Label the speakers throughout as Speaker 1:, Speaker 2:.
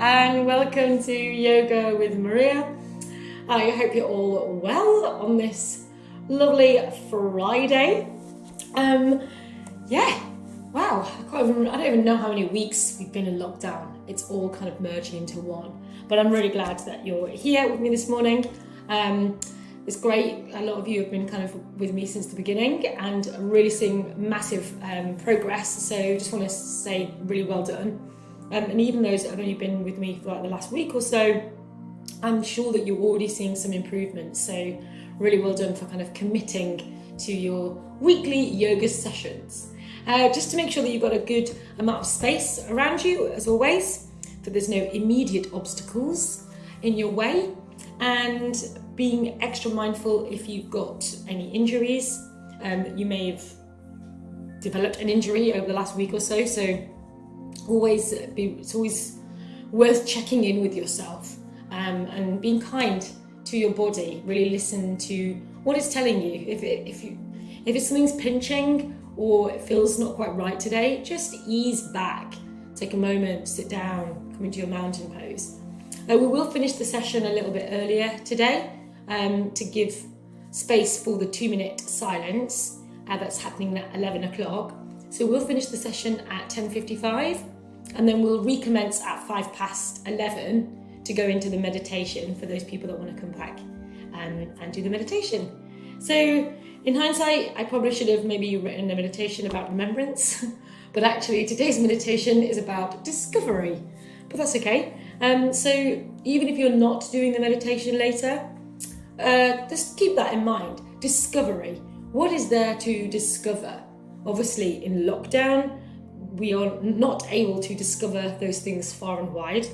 Speaker 1: and welcome to Yoga with Maria. I hope you're all well on this lovely Friday. Wow, I don't even know how many weeks we've been in lockdown. It's all kind of merging into one. But I'm really glad that you're here with me this morning. It's great. A lot of you have been kind of with me since the beginning, and I'm really seeing massive progress. So just want to say really well done. And even those that have only been with me for like the last week or so, I'm sure that you're already seeing some improvements. So really well done for kind of committing to your weekly yoga sessions. Just to make sure that you've got a good amount of space around you, as always, that there's no immediate obstacles in your way, and being extra mindful if you've got any injuries. You may have developed an injury over the last week or so, so it's always worth checking in with yourself and being kind to your body. Really listen to what it's telling you. If it's something's pinching or it feels not quite right today, just ease back. Take a moment, sit down, come into your mountain pose. We will finish the session a little bit earlier today to give space for the 2-minute silence that's happening at 11 o'clock. So we'll finish the session at 10:55 and then we'll recommence at 11 to go into the meditation for those people that want to come back and do the meditation. So in hindsight, I probably should have maybe written a meditation about remembrance, but actually today's meditation is about discovery, but that's okay. So even if you're not doing the meditation later, just keep that in mind. Discovery. What is there to discover? Obviously in lockdown, we are not able to discover those things far and wide,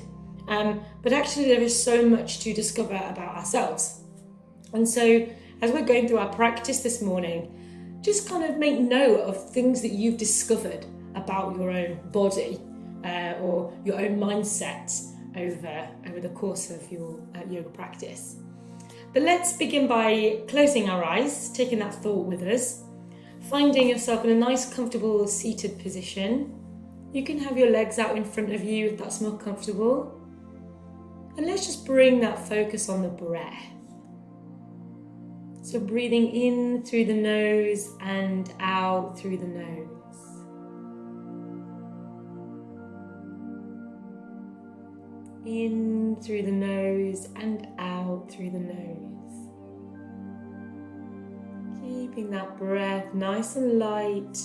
Speaker 1: but actually there is so much to discover about ourselves. And so as we're going through our practice this morning, just kind of make note of things that you've discovered about your own body or your own mindset over the course of your yoga practice. But let's begin by closing our eyes, taking that thought with us, finding yourself in a nice, comfortable seated position. You can have your legs out in front of you if that's more comfortable. And let's just bring that focus on the breath. So breathing in through the nose and out through the nose. In through the nose and out through the nose. Keeping that breath nice and light,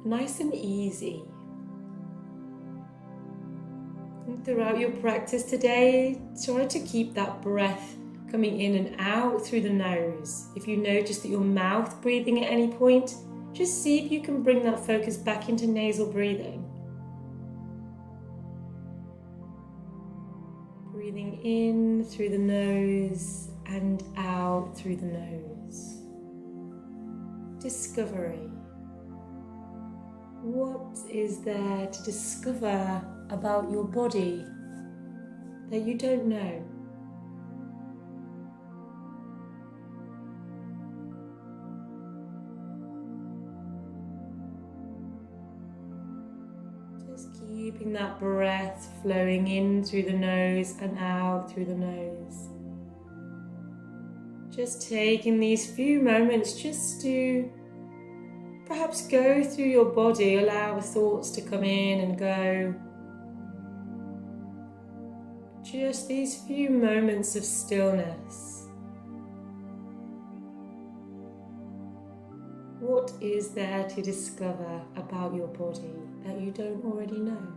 Speaker 1: nice and easy. And throughout your practice today, try to keep that breath coming in and out through the nose. If you notice that your mouth breathing at any point, just see if you can bring that focus back into nasal breathing. Breathing in through the nose and out through the nose. Discovery. What is there to discover about your body that you don't know? Keeping that breath flowing in through the nose and out through the nose. Just taking these few moments just to perhaps go through your body, allow thoughts to come in and go. Just these few moments of stillness. What is there to discover about your body that you don't already know?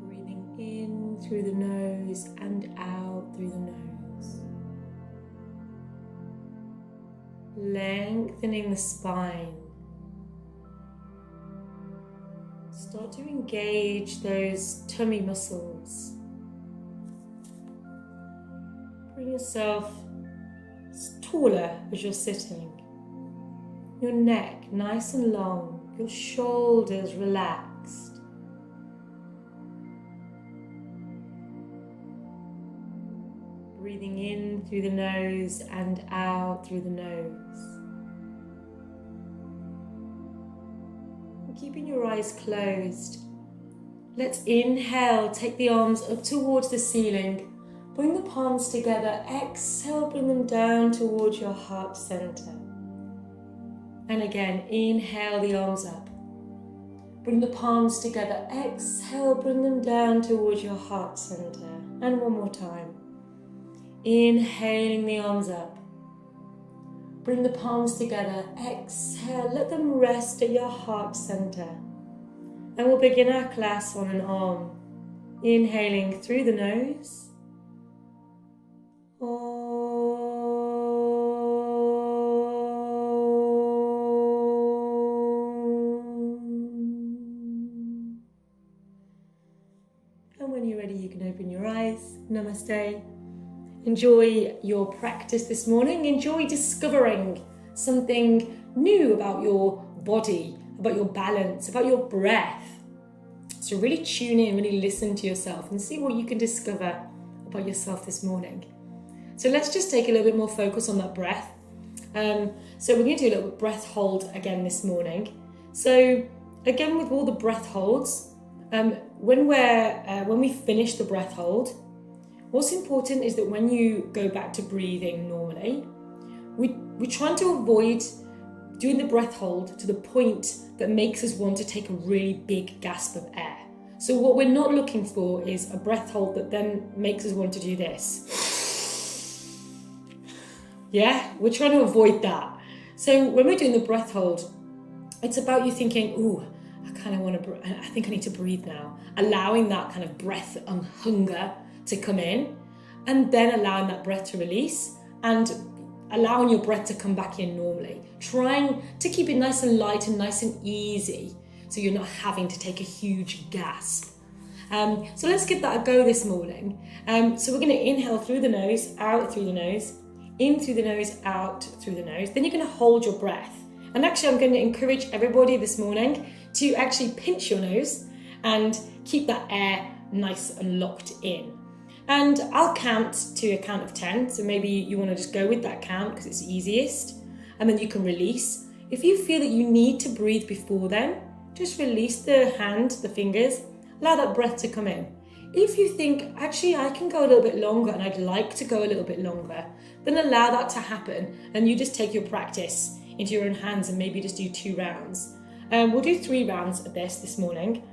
Speaker 1: Breathing in through the nose and out through the nose. Lengthening the spine. Start to engage those tummy muscles. Bring yourself taller as you're sitting. Your neck nice and long, your shoulders relaxed. Breathing in through the nose and out through the nose. And keeping your eyes closed, let's inhale, take the arms up towards the ceiling. Bring the palms together. Exhale, bring them down towards your heart center. And again, inhale the arms up. Bring the palms together. Exhale, bring them down towards your heart center. And one more time. Inhaling the arms up. Bring the palms together. Exhale, let them rest at your heart center. And we'll begin our class on an arm. Inhaling through the nose. And when you're ready, you can open your eyes. Namaste. Enjoy your practice this morning. Enjoy discovering something new about your body, about your balance, about your breath. So really tune in, really listen to yourself and see what you can discover about yourself this morning. So let's just take a little bit more focus on that breath. So we're going to do a little breath hold again this morning. So again, with all the breath holds, when we finish the breath hold, what's important is that when you go back to breathing normally, we're trying to avoid doing the breath hold to the point that makes us want to take a really big gasp of air. So what we're not looking for is a breath hold that then makes us want to do this. Yeah, we're trying to avoid that. So when we're doing the breath hold, it's about you thinking, ooh, I think I need to breathe now. Allowing that kind of breath and hunger to come in, and then allowing that breath to release, and allowing your breath to come back in normally. Trying to keep it nice and light and nice and easy, so you're not having to take a huge gasp. So let's give that a go this morning. So we're going to inhale through the nose, out through the nose, in through the nose, out through the nose. Then you're going to hold your breath. And actually, I'm going to encourage everybody this morning to actually pinch your nose and keep that air nice and locked in. And I'll count to a count of 10. So maybe you want to just go with that count because it's easiest. And then you can release. If you feel that you need to breathe before then, just release the hand, the fingers, allow that breath to come in. If you think, actually, I can go a little bit longer and I'd like to go a little bit longer, then allow that to happen. And you just take your practice into your own hands and maybe just do 2 rounds. We'll do 3 rounds of this morning.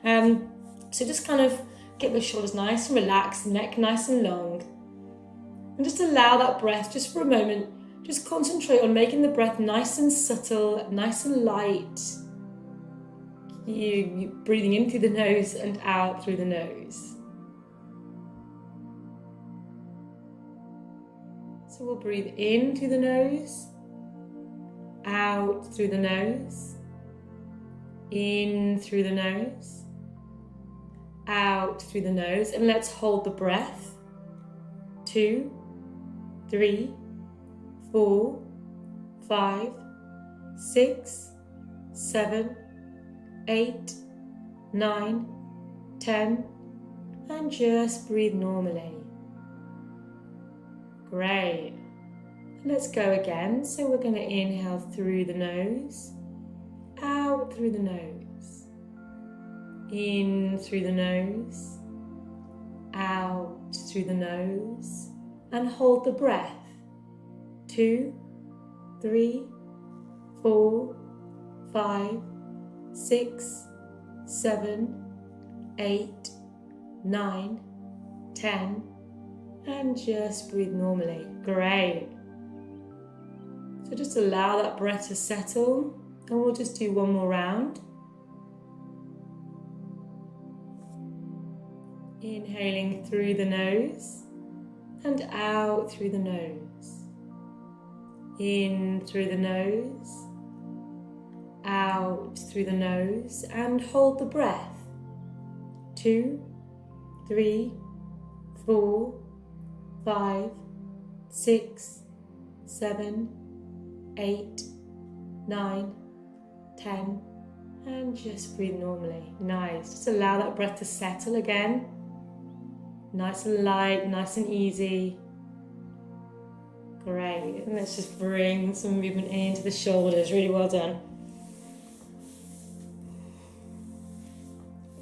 Speaker 1: So just kind of get the shoulders nice and relaxed, neck nice and long. And just allow that breath just for a moment. Just concentrate on making the breath nice and subtle, nice and light. You breathing in through the nose and out through the nose. So we'll breathe in through the nose, out through the nose, in through the nose, out through the nose, and let's hold the breath. 2, 3, 4, 5, 6, 7, 8, 9, 10, and just breathe normally. Great. Let's go again. So we're going to inhale through the nose, out through the nose, in through the nose, out through the nose, and hold the breath. 2, 3, 4, 5, 6, 7, 8, 9, 10, and just breathe normally. Great. So just allow that breath to settle, and we'll just do one more round. Inhaling through the nose and out through the nose. In through the nose, out through the nose, and hold the breath. 2, 3, 4, 5, 6, 7, 8, 9, 10, and just breathe normally. Nice. Just allow that breath to settle again. Nice and light, nice and easy. Great. And let's just bring some movement into the shoulders. Really well done.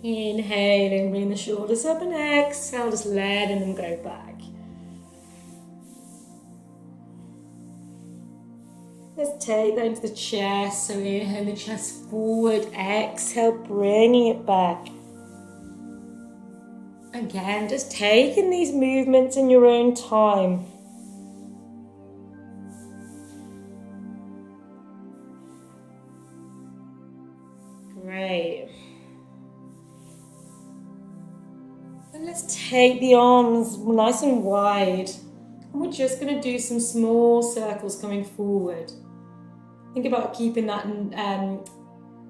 Speaker 1: Inhaling, bring the shoulders up, and exhale, just letting them go back. Let's take that into the chest. So inhale the chest forward, exhale, bringing it back. Again, just taking these movements in your own time. Great. And let's take the arms nice and wide. And we're just going to do some small circles coming forward. Think about keeping that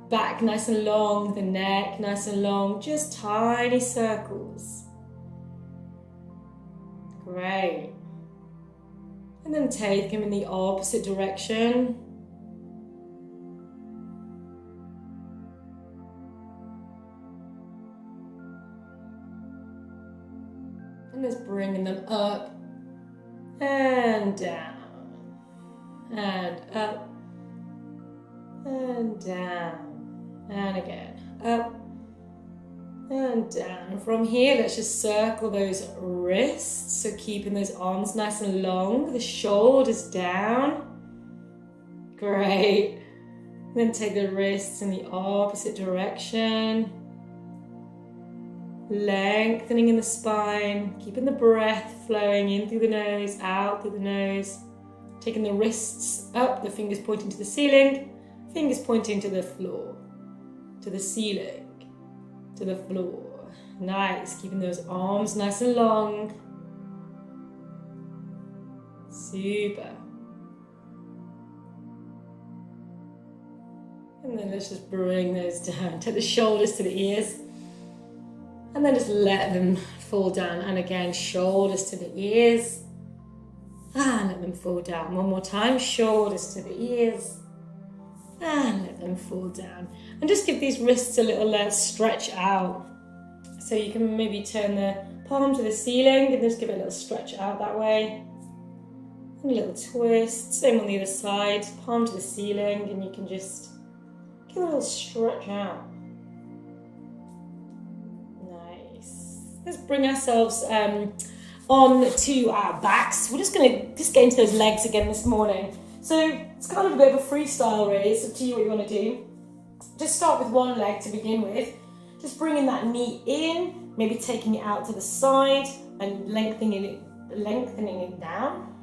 Speaker 1: back nice and long, the neck nice and long, just tiny circles. Great. And then take them in the opposite direction. And just bringing them up and down and up and down and again up and down. From here, let's just circle those wrists, so keeping those arms nice and long, the shoulders down. Great. Then take the wrists in the opposite direction. Lengthening in the spine, keeping the breath flowing in through the nose, out through the nose. Taking the wrists up, the fingers pointing to the ceiling, fingers pointing to the floor, to the ceiling, to the floor. Nice, keeping those arms nice and long. Super. And then let's just bring those down. Take the shoulders to the ears. And then just let them fall down. And again, shoulders to the ears. And let them fall down. One more time, shoulders to the ears. And let them fall down. And just give these wrists a little stretch out. So you can maybe turn the palm to the ceiling and just give it a little stretch out that way. And a little twist. Same on the other side. Palm to the ceiling, and you can just give it a little stretch out. Let's bring ourselves on to our backs. We're just going to get into those legs again this morning. So it's kind of a bit of a freestyle really. It's up to you what you want to do. Just start with one leg to begin with. Just bringing that knee in, maybe taking it out to the side and lengthening it down.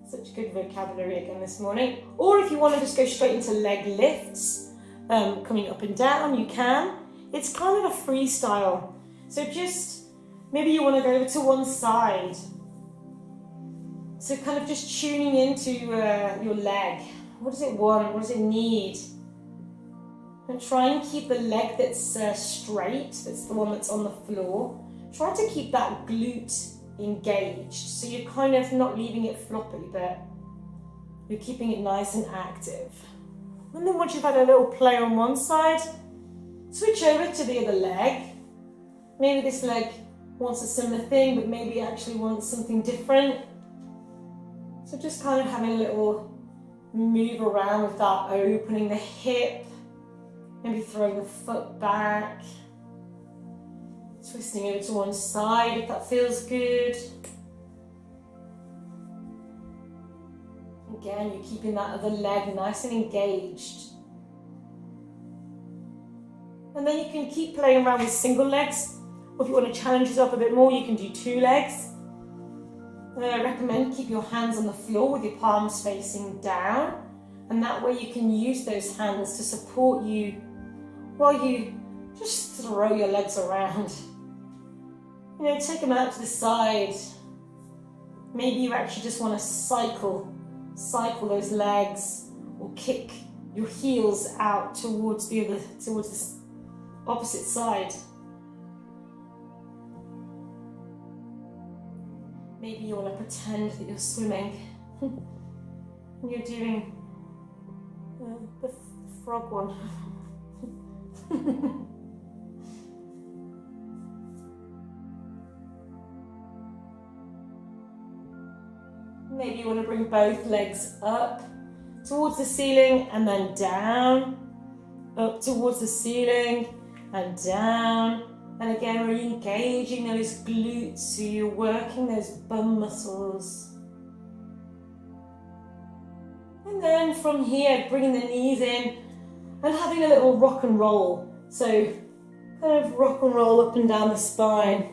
Speaker 1: Such good vocabulary again this morning. Or if you want to just go straight into leg lifts, coming up and down, you can. It's kind of a freestyle. So just, maybe you want to go over to one side. So kind of just tuning into your leg. What does it want? What does it need? And try and keep the leg that's straight, that's the one that's on the floor. Try to keep that glute engaged. So you're kind of not leaving it floppy, but you're keeping it nice and active. And then once you've had a little play on one side, switch over to the other leg. Maybe this leg wants a similar thing, but maybe it actually wants something different. So just kind of having a little move around with that, opening the hip, maybe throwing the foot back, twisting over to one side if that feels good. Again, you're keeping that other leg nice and engaged. And then you can keep playing around with single legs. Or if you want to challenge yourself a bit more, you can do two legs. I recommend keep your hands on the floor with your palms facing down. And that way you can use those hands to support you while you just throw your legs around. You know, take them out to the side. Maybe you actually just want to cycle those legs, or kick your heels out towards the opposite side. Maybe you want to pretend that you're swimming. And you're doing the frog one. Maybe you want to bring both legs up towards the ceiling and then down, up towards the ceiling and down. And again, we're engaging those glutes, so you're working those bum muscles. And then from here, bringing the knees in and having a little rock and roll. So kind of rock and roll up and down the spine.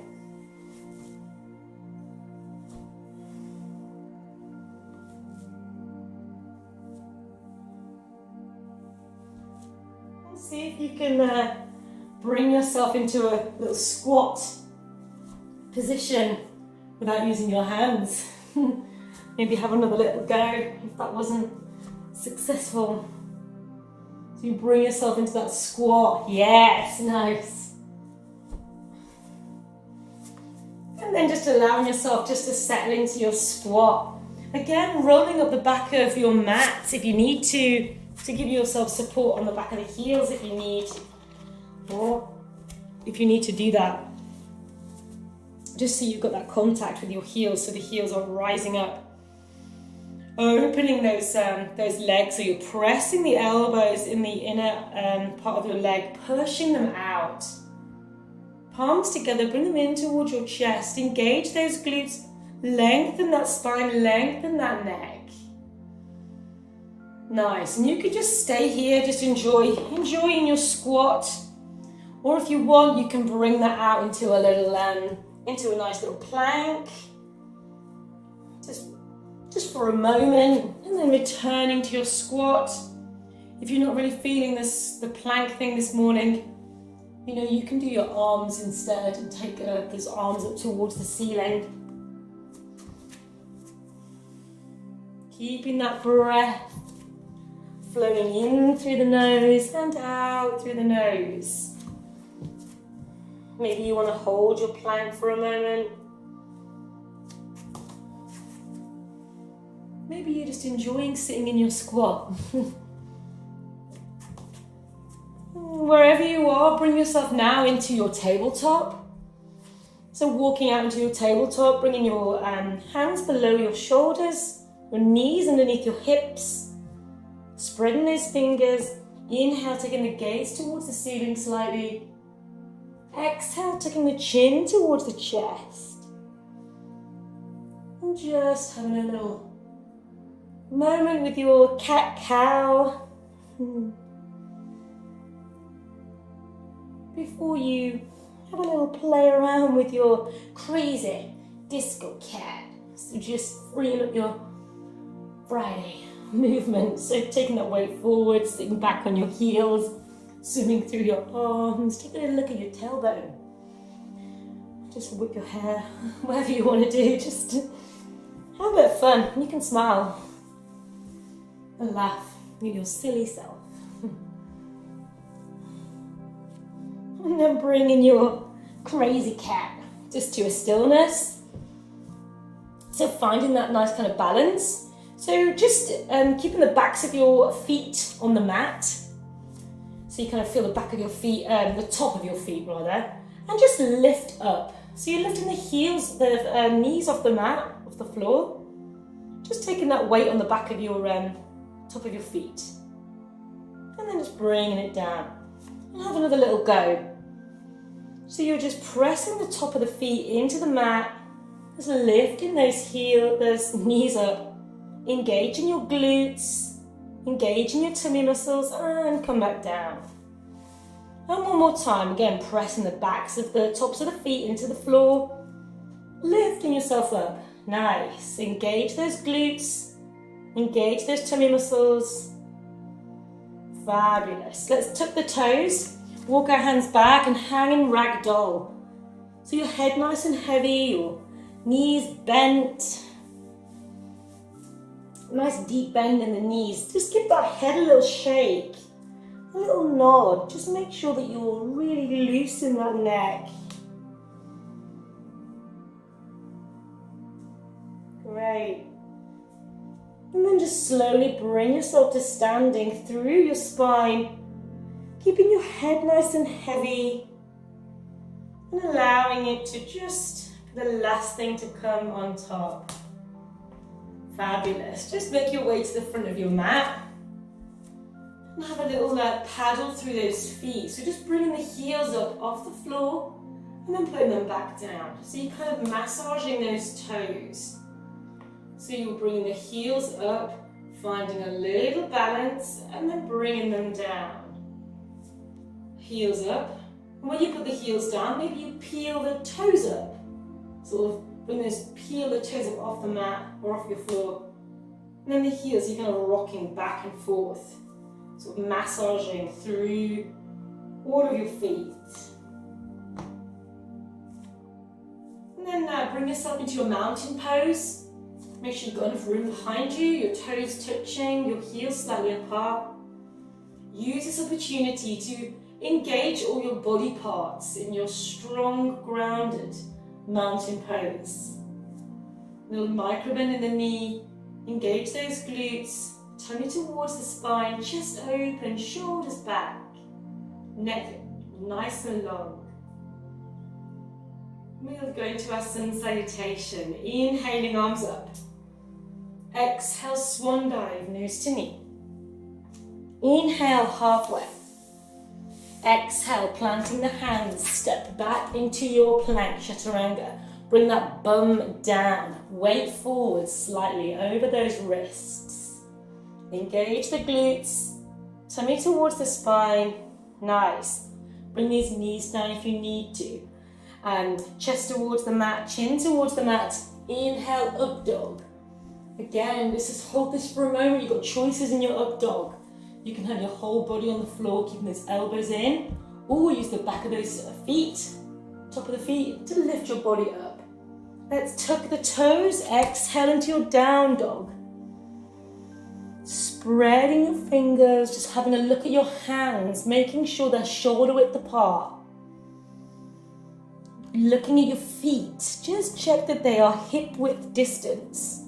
Speaker 1: And see if you can bring yourself into a little squat position without using your hands. Maybe have another little go if that wasn't successful. So you bring yourself into that squat. Yes, nice. And then just allowing yourself just to settle into your squat. Again, rolling up the back of your mat if you need to give yourself support on the back of the heels if you need. Or if you need to do that, just so you've got that contact with your heels, so the heels are rising up. Opening those legs, so you're pressing the elbows in the inner part of your leg, pushing them out. Palms together, bring them in towards your chest. Engage those glutes, lengthen that spine, lengthen that neck. Nice, and you could just stay here, just enjoying your squat. Or if you want, you can bring that out into a little, into a nice little plank. Just for a moment, and then returning to your squat. If you're not really feeling the plank thing this morning, you can do your arms instead and take those arms up towards the ceiling. Keeping that breath flowing in through the nose and out through the nose. Maybe you want to hold your plank for a moment. Maybe you're just enjoying sitting in your squat. Wherever you are, bring yourself now into your tabletop. So walking out into your tabletop, bringing your hands below your shoulders, your knees underneath your hips, spreading those fingers. Inhale, taking the gaze towards the ceiling slightly. Exhale, taking the chin towards the chest. And just having a little moment with your cat-cow. Before you have a little play around with your crazy disco cat. So just freeing up your Friday movement. So taking that weight forward, sitting back on your heels, swimming through your arms, taking a look at your tailbone. Just whip your hair, whatever you want to do, just have a bit of fun. You can smile and laugh with your silly self. And then bring in your crazy cat just to a stillness. So finding that nice kind of balance. So just keeping the backs of your feet on the mat. So you kind of feel the back of your feet, the top of your feet rather. And just lift up. So you're lifting the heels, the knees off the mat, off the floor. Just taking that weight on the back of your top of your feet. And then just bringing it down. And have another little go. So you're just pressing the top of the feet into the mat. Just lifting those knees up. Engaging your glutes. Engaging your tummy muscles. And come back down. And one more time. Again, pressing the backs of the tops of the feet into the floor. Lifting yourself up. Nice. Engage those glutes. Engage those tummy muscles. Fabulous. Let's tuck the toes. Walk our hands back and hang in ragdoll. So your head nice and heavy, your knees bent. Nice deep bend in the knees. Just give that head a little shake. A little nod. Just make sure that you're really loose in that neck. Great. And then just slowly bring yourself to standing through your spine. Keeping your head nice and heavy. And allowing it to just be the last thing to come on top. Fabulous. Just make your way to the front of your mat. And have a little paddle through those feet. So just bringing the heels up off the floor and then putting them back down. So you're kind of massaging those toes. So you're bringing the heels up, finding a little balance, and then bringing them down. Heels up. And when you put the heels down, maybe you peel the toes up. Sort of peel the toes up off the mat or off your floor. And then the heels, you're kind of rocking back and forth. Sort of massaging through all of your feet. And then bring yourself into your mountain pose. Make sure you've got enough room behind you, your toes touching, your heels slightly apart. Use this opportunity to engage all your body parts in your strong, grounded mountain pose. Little micro bend in the knee, engage those glutes, tummy towards the spine, chest open, shoulders back, neck nice and long. We'll go into our sun salutation, inhaling arms up. Exhale, swan dive, nose to knee. Inhale, halfway. Exhale, planting the hands, step back into your plank, chaturanga. Bring that bum down, weight forward slightly over those wrists. Engage the glutes, tummy towards the spine, nice. Bring these knees down if you need to. And chest towards the mat, chin towards the mat. Inhale, up dog. Again, hold this for a moment. You've got choices in your up dog. You can have your whole body on the floor, keeping those elbows in, or use the back of those feet, top of the feet, to lift your body up. Let's tuck the toes, exhale into your down dog. Spreading your fingers, just having a look at your hands, making sure they're shoulder width apart. Looking at your feet, just check that they are hip width distance.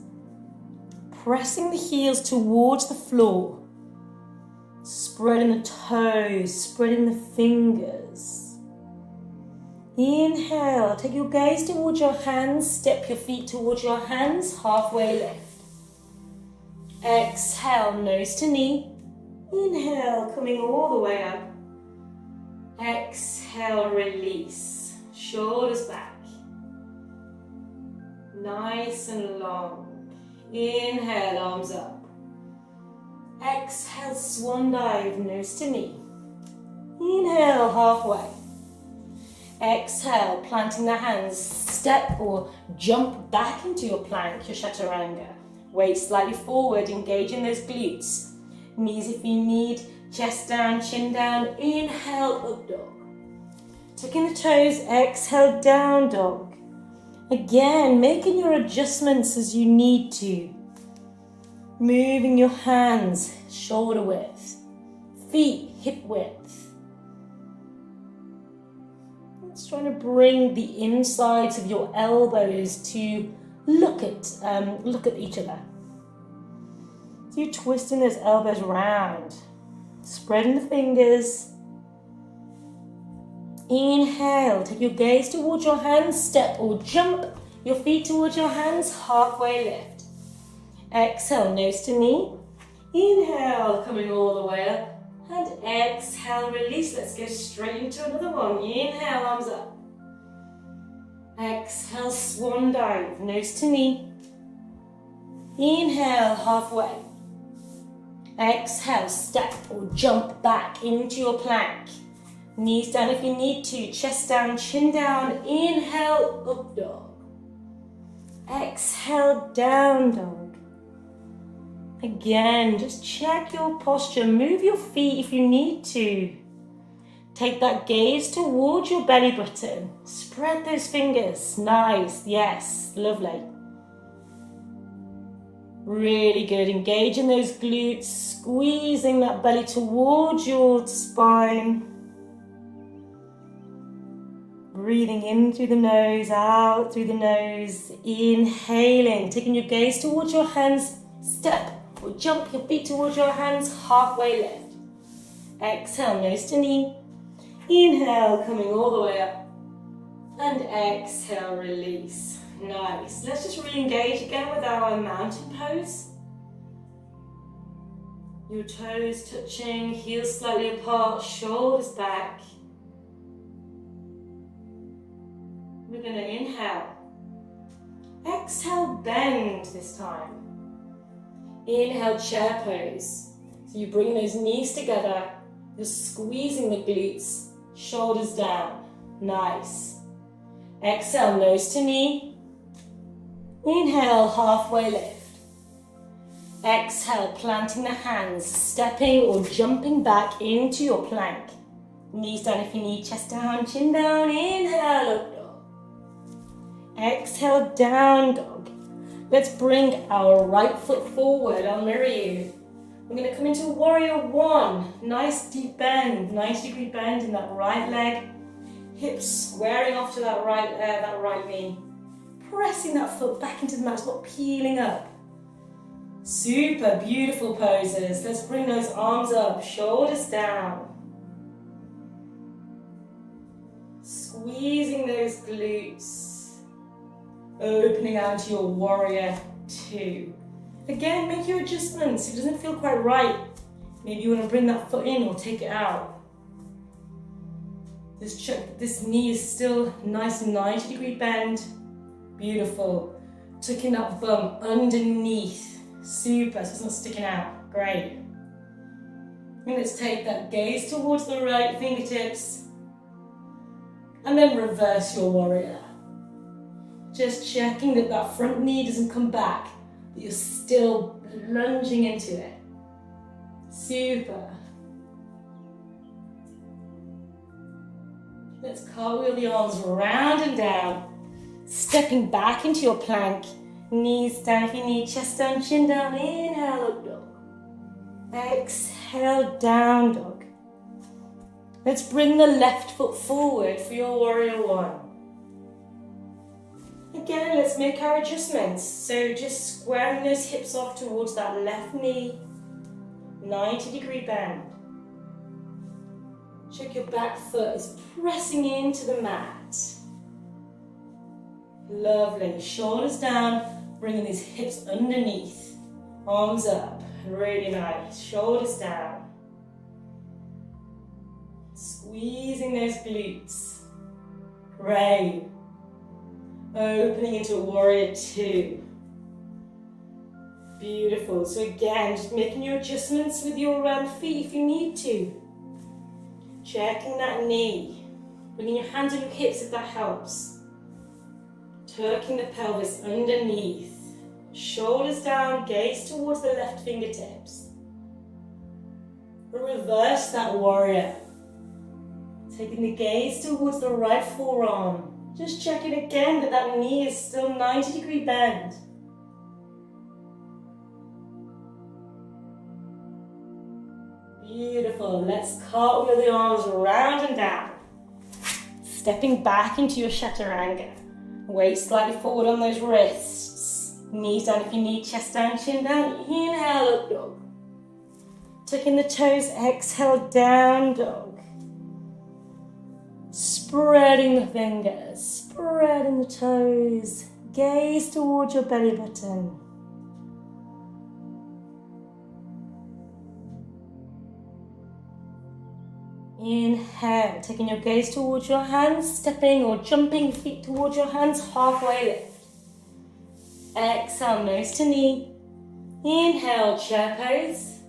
Speaker 1: Pressing the heels towards the floor. Spreading the toes, spreading the fingers. Inhale, take your gaze towards your hands, step your feet towards your hands, halfway lift. Exhale, nose to knee. Inhale, coming all the way up. Exhale, release. Shoulders back. Nice and long. Inhale, arms up. Exhale, swan dive, nose to knee. Inhale, halfway. Exhale, planting the hands, step or jump back into your plank, your chaturanga. Weight slightly forward, engaging those glutes. Knees if you need, chest down, chin down. Inhale, up dog. Tucking the toes, exhale, down dog. Again, making your adjustments as you need to. Moving your hands, shoulder width. Feet, hip width. Just trying to bring the insides of your elbows to look at each other. So you're twisting those elbows around. Spreading the fingers. Inhale, take your gaze towards your hands, step or jump your feet towards your hands, halfway lift. Exhale, nose to knee. Inhale, coming all the way up. And exhale, release. Let's go straight into another one. Inhale, arms up. Exhale, swan dive, nose to knee. Inhale, halfway. Exhale, step or jump back into your plank. Knees down if you need to, chest down, chin down. Inhale, up dog. Exhale, down dog. Again, just check your posture. Move your feet if you need to. Take that gaze towards your belly button. Spread those fingers. Nice, yes, lovely. Really good. Engaging those glutes, squeezing that belly towards your spine. Breathing in through the nose, out through the nose. Inhaling, taking your gaze towards your hands. Step or jump your feet towards your hands, halfway lift. Exhale, nose to knee. Inhale, coming all the way up. And exhale, release. Nice. Let's just re-engage again with our mountain pose. Your toes touching, heels slightly apart, shoulders back. We're going to inhale. Exhale, bend this time. Inhale, chair pose. So you bring those knees together, you're squeezing the glutes, shoulders down. Nice. Exhale, nose to knee. Inhale, halfway lift. Exhale, planting the hands, stepping or jumping back into your plank. Knees down if you need, chest down, chin down. Inhale, up dog. Exhale, down dog. Let's bring our right foot forward. I'll mirror you. We're going to come into warrior one. Nice deep bend, 90-degree bend in that right leg. Hips squaring off to that right knee. Pressing that foot back into the mat, it's not peeling up. Super beautiful poses. Let's bring those arms up, shoulders down. Squeezing those glutes. Opening out to your warrior two. Again, make your adjustments. If it doesn't feel quite right, maybe you want to bring that foot in or take it out. Just check this knee is still nice 90-degree bend. Beautiful. Tucking that bum underneath. Super, so it's not sticking out. Great. And let's take that gaze towards the right fingertips. And then reverse your warrior. Just checking that that front knee doesn't come back, that you're still lunging into it. Super. Let's cartwheel the arms round and down. Stepping back into your plank. Knees down if you need, chest down, chin down. Inhale, up dog. Exhale, down dog. Let's bring the left foot forward for your warrior one. Again, let's make our adjustments. So just squaring those hips off towards that left knee. 90-degree bend. Check your back foot is pressing into the mat. Lovely. Shoulders down, bringing these hips underneath. Arms up. Really nice. Shoulders down. Squeezing those glutes. Great. Opening into warrior two. Beautiful. So again, just making your adjustments with your feet if you need to. Checking that knee. Bringing your hands on your hips if that helps. Tucking the pelvis underneath. Shoulders down, gaze towards the left fingertips. Reverse that warrior. Taking the gaze towards the right forearm. Just checking again that that knee is still 90-degree bend. Beautiful. Let's cartwheel the arms around and down. Stepping back into your chaturanga. Weight slightly forward on those wrists. Knees down if you need, chest down, chin down. Inhale, up dog. Tucking the toes, exhale, down dog. Spreading the fingers, spreading the toes. Gaze towards your belly button. Inhale, taking your gaze towards your hands, stepping or jumping feet towards your hands, halfway lift. Exhale, nose to knee. Inhale, chair pose.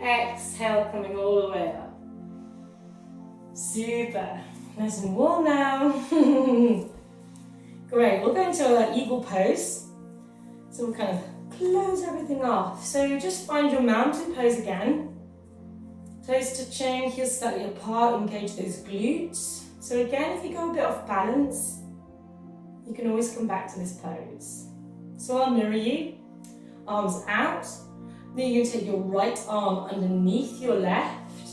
Speaker 1: Exhale, coming all the way up. Super. Nice and warm now. Great, we'll go into that eagle pose. So we'll kind of close everything off. So just find your mountain pose again. Toes touching, heels slightly apart, engage those glutes. So again, if you go a bit off balance, you can always come back to this pose. So I'll mirror you, arms out. Then you're going to take your right arm underneath your left,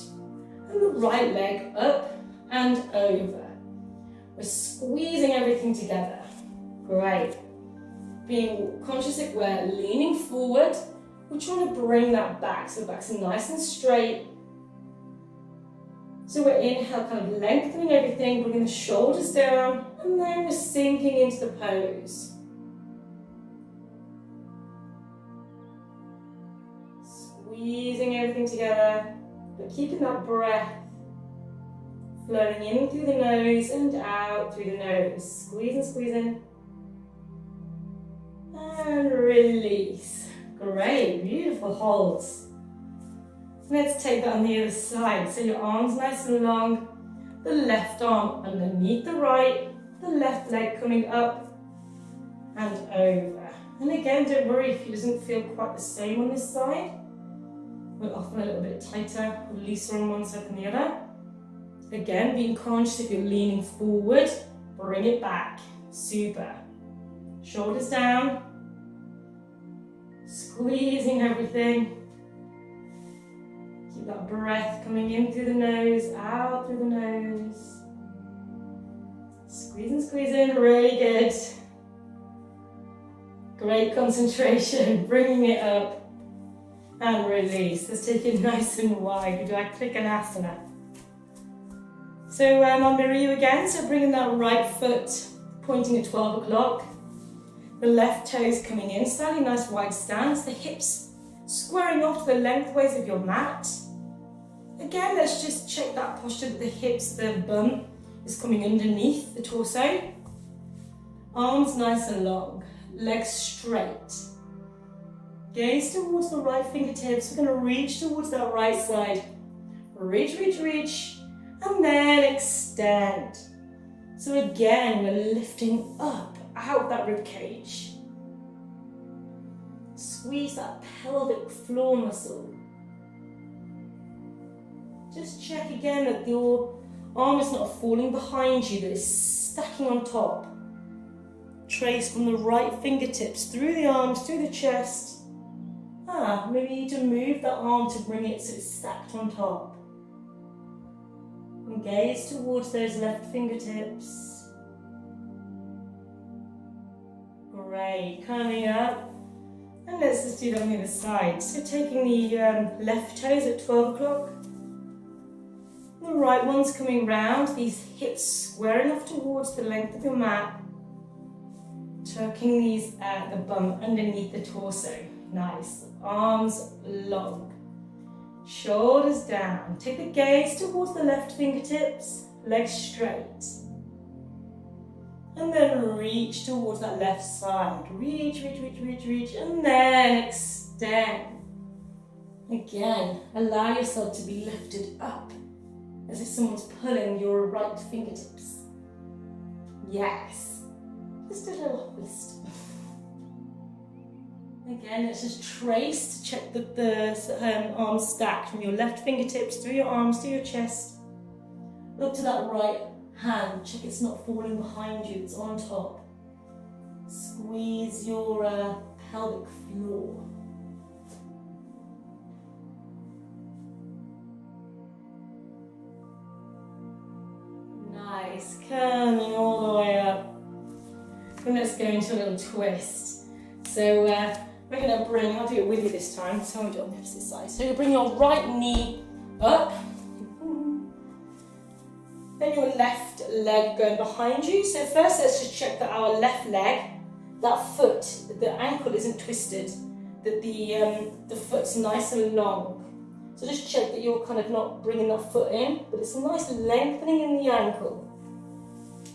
Speaker 1: and the right leg up and over. We're squeezing everything together. Great. Being conscious if we're leaning forward, we're trying to bring that back, so back's nice and straight. So we're inhale, kind of lengthening everything, bringing the shoulders down, and then we're sinking into the pose. Squeezing everything together, but keeping that breath flowing in through the nose and out through the nose. Squeeze and squeeze in. And release. Great, beautiful holds. Let's take that on the other side. So your arms nice and long, the left arm underneath the right, the left leg coming up and over. And again, don't worry if it doesn't feel quite the same on this side. We're often a little bit tighter or looser on one side than the other. Again, being conscious if you're leaning forward, bring it back. Super. Shoulders down. Squeezing everything. Keep that breath coming in through the nose, out through the nose. Squeeze and squeeze in, really good. Great concentration, bringing it up and release. Let's take it nice and wide. We do our Trikonasana. So I'll mirror you again. So bringing that right foot pointing at 12 o'clock. The left toes coming in, slightly nice wide stance. The hips squaring off to the lengthways of your mat. Again, let's just check that posture that the hips, the bum is coming underneath the torso. Arms nice and long. Legs straight. Gaze towards the right fingertips. We're going to reach towards that right side. Reach, reach, reach. And then extend. So again, we're lifting up, out that rib cage. Squeeze that pelvic floor muscle. Just check again that your arm is not falling behind you, that it's stacking on top. Trace from the right fingertips through the arms, through the chest. Maybe you need to move that arm to bring it so it's stacked on top. And gaze towards those left fingertips. Great, coming up. And let's just do that on the other side. So taking the left toes at 12 o'clock. The right one's coming round, these hips squaring off towards the length of your mat. Tucking these at the bum underneath the torso. Nice. Arms long. Shoulders down. Take the gaze towards the left fingertips. Legs straight. And then reach towards that left side. Reach, reach, reach, reach, reach. And then extend. Again, allow yourself to be lifted up as if someone's pulling your right fingertips. Yes. Just a little twist. Again, let's just trace to check that the arms stacked from your left fingertips through your arms to your chest. Look to that right hand. Check it's not falling behind you, it's on top. Squeeze your pelvic floor. Nice. Coming all the way up. And let's go into a little twist. So we're going to bring, I'll do it with you this time, so I'll do it on the opposite side. So you bring your right knee up, then your left leg going behind you. So first let's just check that our left leg, that foot, the ankle isn't twisted, that the foot's nice and long. So just check that you're kind of not bringing that foot in, but it's a nice lengthening in the ankle.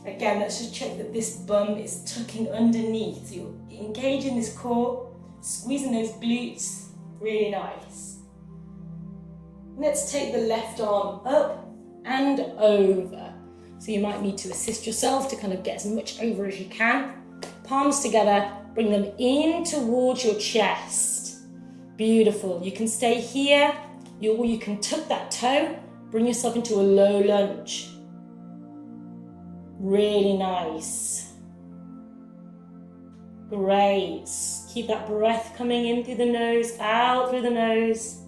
Speaker 1: Again, let's just check that this bum is tucking underneath. So you're engaging this core, squeezing those glutes, really nice. Let's take the left arm up and over. So you might need to assist yourself to kind of get as much over as you can. Palms together, bring them in towards your chest. Beautiful. You can stay here, or you can tuck that toe, bring yourself into a low lunge. Really nice. Great. Keep that breath coming in through the nose, out through the nose.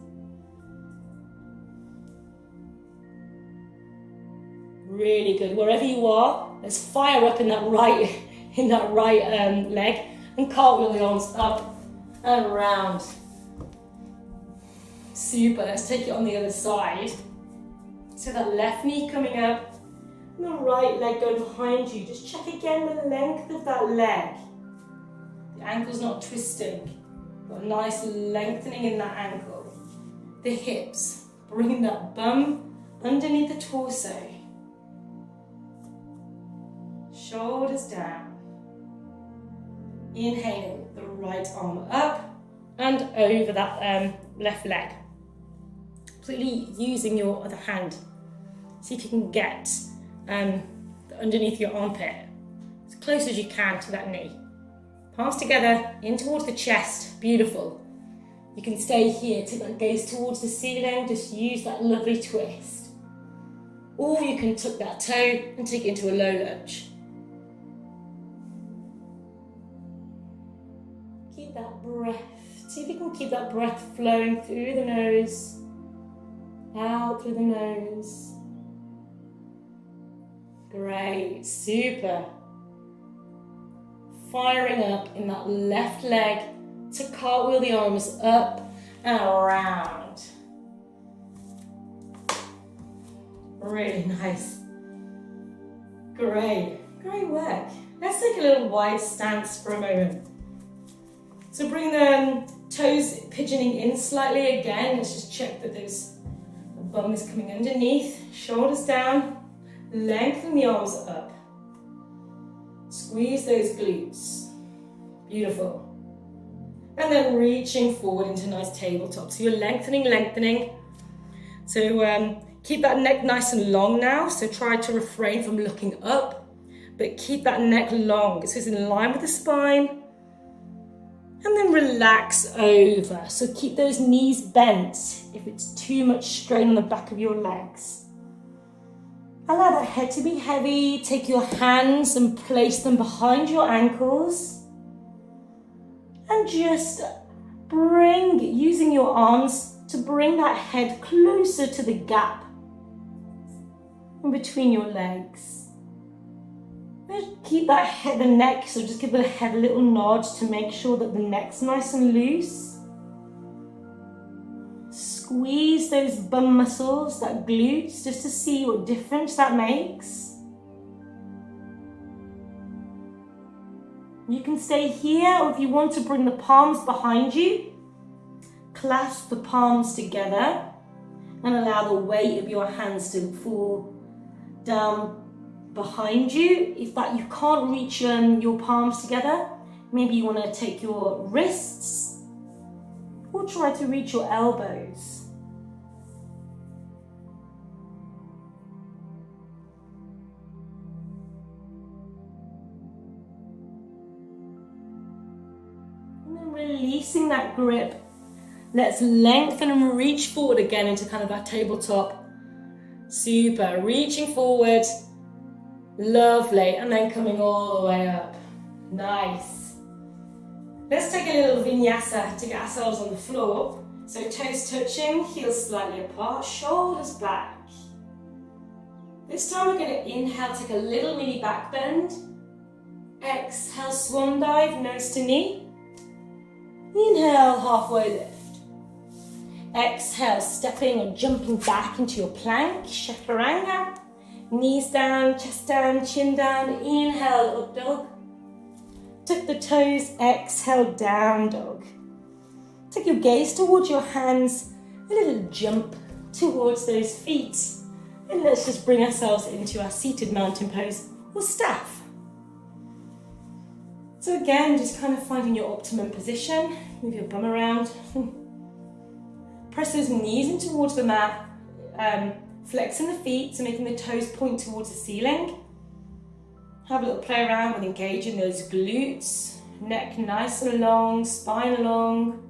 Speaker 1: Really good. Wherever you are, let's fire up in that right leg and cartwheel the arms up and around. Super. Let's take it on the other side. So that left knee coming up. And the right leg going behind you. Just check again the length of that leg. The ankle's not twisting. Got a nice lengthening in that ankle. the hips. Bring that bum underneath the torso. Shoulders down. Inhaling the right arm up and over that left leg. Completely using your other hand. See if you can get underneath your armpit, as close as you can to that knee. Palms together, in towards the chest, beautiful. You can stay here, take that gaze towards the ceiling, just use that lovely twist. Or you can tuck that toe and take it into a low lunge. Keep that breath, see if you can keep that breath flowing through the nose, out through the nose. Great, super. Firing up in that left leg to cartwheel the arms up and around. Really nice. Great, great work. Let's take a little wide stance for a moment. So bring the toes pigeoning in slightly again. Let's just check that the bum is coming underneath, shoulders down. Lengthen the arms up. Squeeze those glutes. Beautiful. And then reaching forward into nice tabletop. So you're lengthening. So keep that neck nice and long now. So try to refrain from looking up, but keep that neck long. So it's in line with the spine. And then relax over. So keep those knees bent if it's too much strain on the back of your legs. Allow that head to be heavy. Take your hands and place them behind your ankles. And just using your arms to bring that head closer to the gap in between your legs. Just keep that head, the neck, so just give the head a little nod to make sure that the neck's nice and loose. Squeeze those bum muscles, that glutes, just to see what difference that makes. You can stay here, or if you want to bring the palms behind you, clasp the palms together and allow the weight of your hands to fall down behind you. If you can't reach your palms together, maybe you want to take your wrists or try to reach your elbows. And then releasing that grip, let's lengthen and reach forward again into kind of that tabletop. Super, reaching forward, lovely, and then coming all the way up. Nice. Let's take a little vinyasa to get ourselves on the floor. So toes touching, heels slightly apart, shoulders back. This time we're going to inhale, take a little mini back bend. Exhale, swan dive, nose to knee. Inhale, halfway lift. Exhale, stepping or jumping back into your plank, chaturanga. Knees down, chest down, chin down. Inhale, up dog. Tuck the toes, exhale, down dog. Take your gaze towards your hands, a little jump towards those feet. And let's just bring ourselves into our seated mountain pose or staff. So again, just kind of finding your optimum position. Move your bum around. Press those knees in towards the mat. Flexing the feet, so making the toes point towards the ceiling. Have a little play around with engaging those glutes. Neck nice and long, spine long.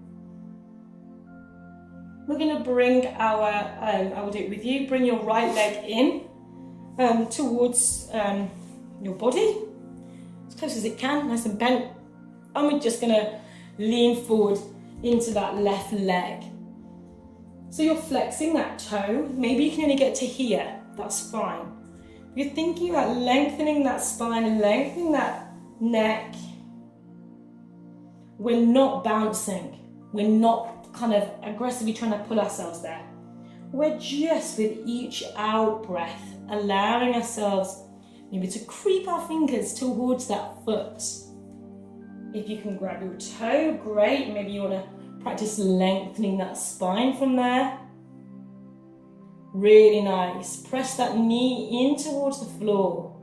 Speaker 1: We're going to bring I will do it with you, bring your right leg in towards your body, as close as it can, nice and bent. And we're just going to lean forward into that left leg. So you're flexing that toe, maybe you can only get to here, that's fine. You're thinking about lengthening that spine and lengthening that neck. We're not bouncing, we're not kind of aggressively trying to pull ourselves there. We're just with each out breath, allowing ourselves maybe to creep our fingers towards that foot. If you can grab your toe, great. Maybe you want to Practice lengthening that spine from there. Really nice. Press that knee in towards the floor.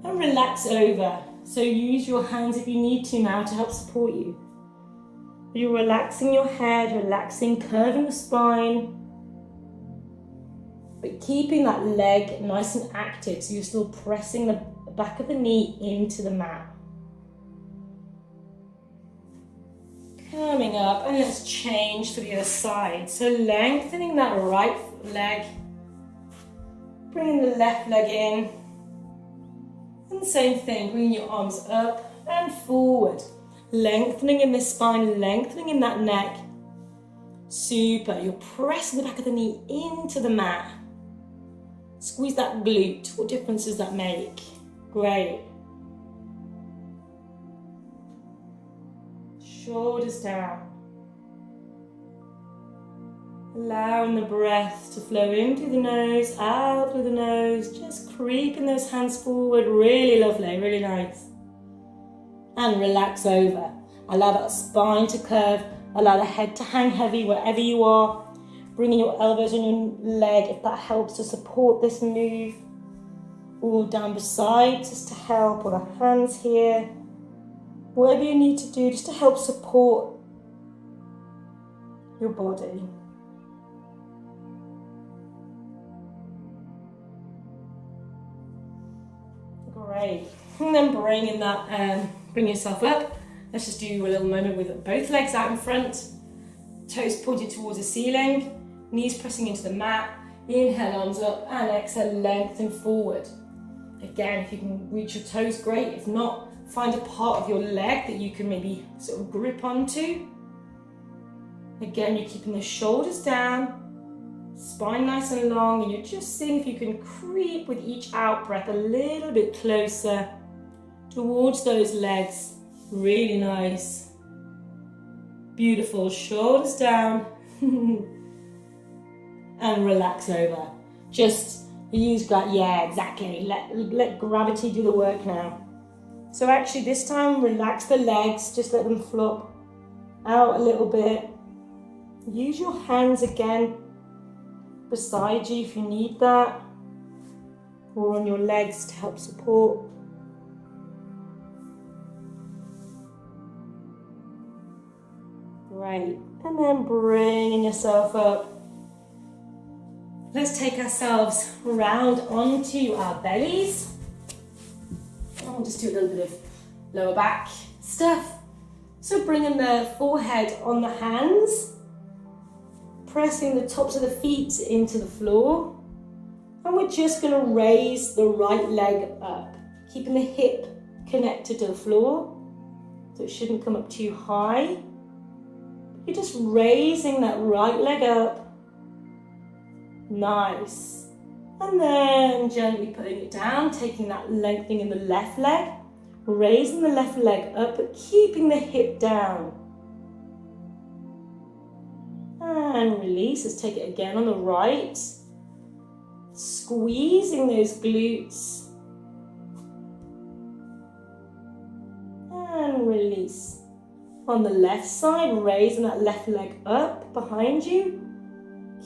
Speaker 1: And relax over. So use your hands if you need to now to help support you. You're relaxing your head, relaxing, curving the spine. But keeping that leg nice and active, so you're still pressing the back of the knee into the mat. Coming up, and let's change to the other side. So lengthening that right leg, bringing the left leg in, and the same thing, bringing your arms up and forward. Lengthening in this spine, lengthening in that neck. Super, you're pressing the back of the knee into the mat. Squeeze that glute. What difference does that make? Great. Shoulders down. Allowing the breath to flow in through the nose, out through the nose. Just creeping those hands forward. Really lovely, really nice. And relax over. Allow that spine to curve. Allow the head to hang heavy wherever you are. Bringing your elbows on your leg if that helps to support this move. Or down beside just to help, or the hands here. Whatever you need to do just to help support your body. Great. And then bring yourself up. Let's just do a little moment with both legs out in front. Toes pointed towards the ceiling. Knees pressing into the mat. Inhale, arms up, and exhale, lengthen forward. Again, if you can reach your toes, great. If not, find a part of your leg that you can maybe sort of grip onto. Again, you're keeping the shoulders down, spine nice and long, and you're just seeing if you can creep with each out breath a little bit closer towards those legs. Really nice. Beautiful. Shoulders down. And relax over. Just use yeah, exactly. Let gravity do the work now. So actually this time, relax the legs. Just let them flop out a little bit. Use your hands again beside you if you need that. Or on your legs to help support. Great. And then bringing yourself up. Let's take ourselves round onto our bellies. And we'll just do a little bit of lower back stuff. So bringing the forehead on the hands, pressing the tops of the feet into the floor. And we're just going to raise the right leg up, keeping the hip connected to the floor. So it shouldn't come up too high. You're just raising that right leg up. Nice. And then gently putting it down, taking that lengthening in the left leg, raising the left leg up, but keeping the hip down. And release. Let's take it again on the right. Squeezing those glutes. And release. On the left side, raising that left leg up behind you.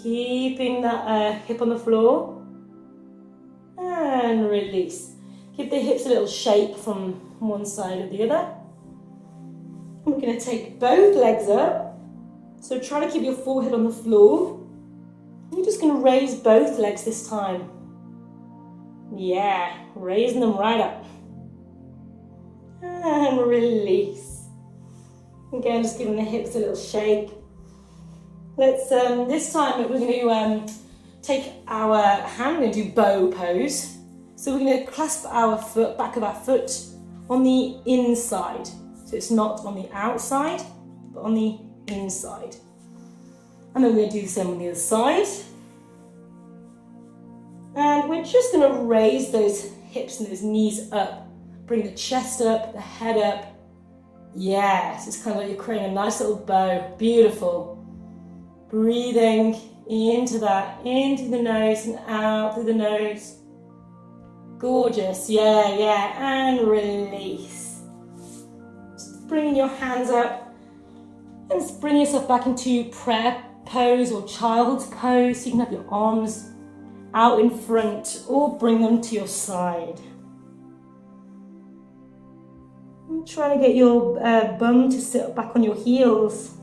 Speaker 1: Keeping that hip on the floor. And release. Give the hips a little shake from one side or the other. We're going to take both legs up. So try to keep your forehead on the floor. You're just going to raise both legs this time. Yeah, raising them right up. And release. Again, just giving the hips a little shake. Let's, this time we're going to take our hand, we're going to do bow pose. So we're going to clasp our foot, back of our foot on the inside. So it's not on the outside, but on the inside. And then we're going to do the same on the other side. And we're just going to raise those hips and those knees up. Bring the chest up, the head up. Yes, it's kind of like you're creating a nice little bow. Beautiful. Breathing into that, into the nose and out through the nose. Gorgeous, yeah, and release. Just bringing your hands up And just bring yourself back into prayer pose or child's pose. So you can have your arms out in front or bring them to your side. And trying to get your bum to sit back on your heels.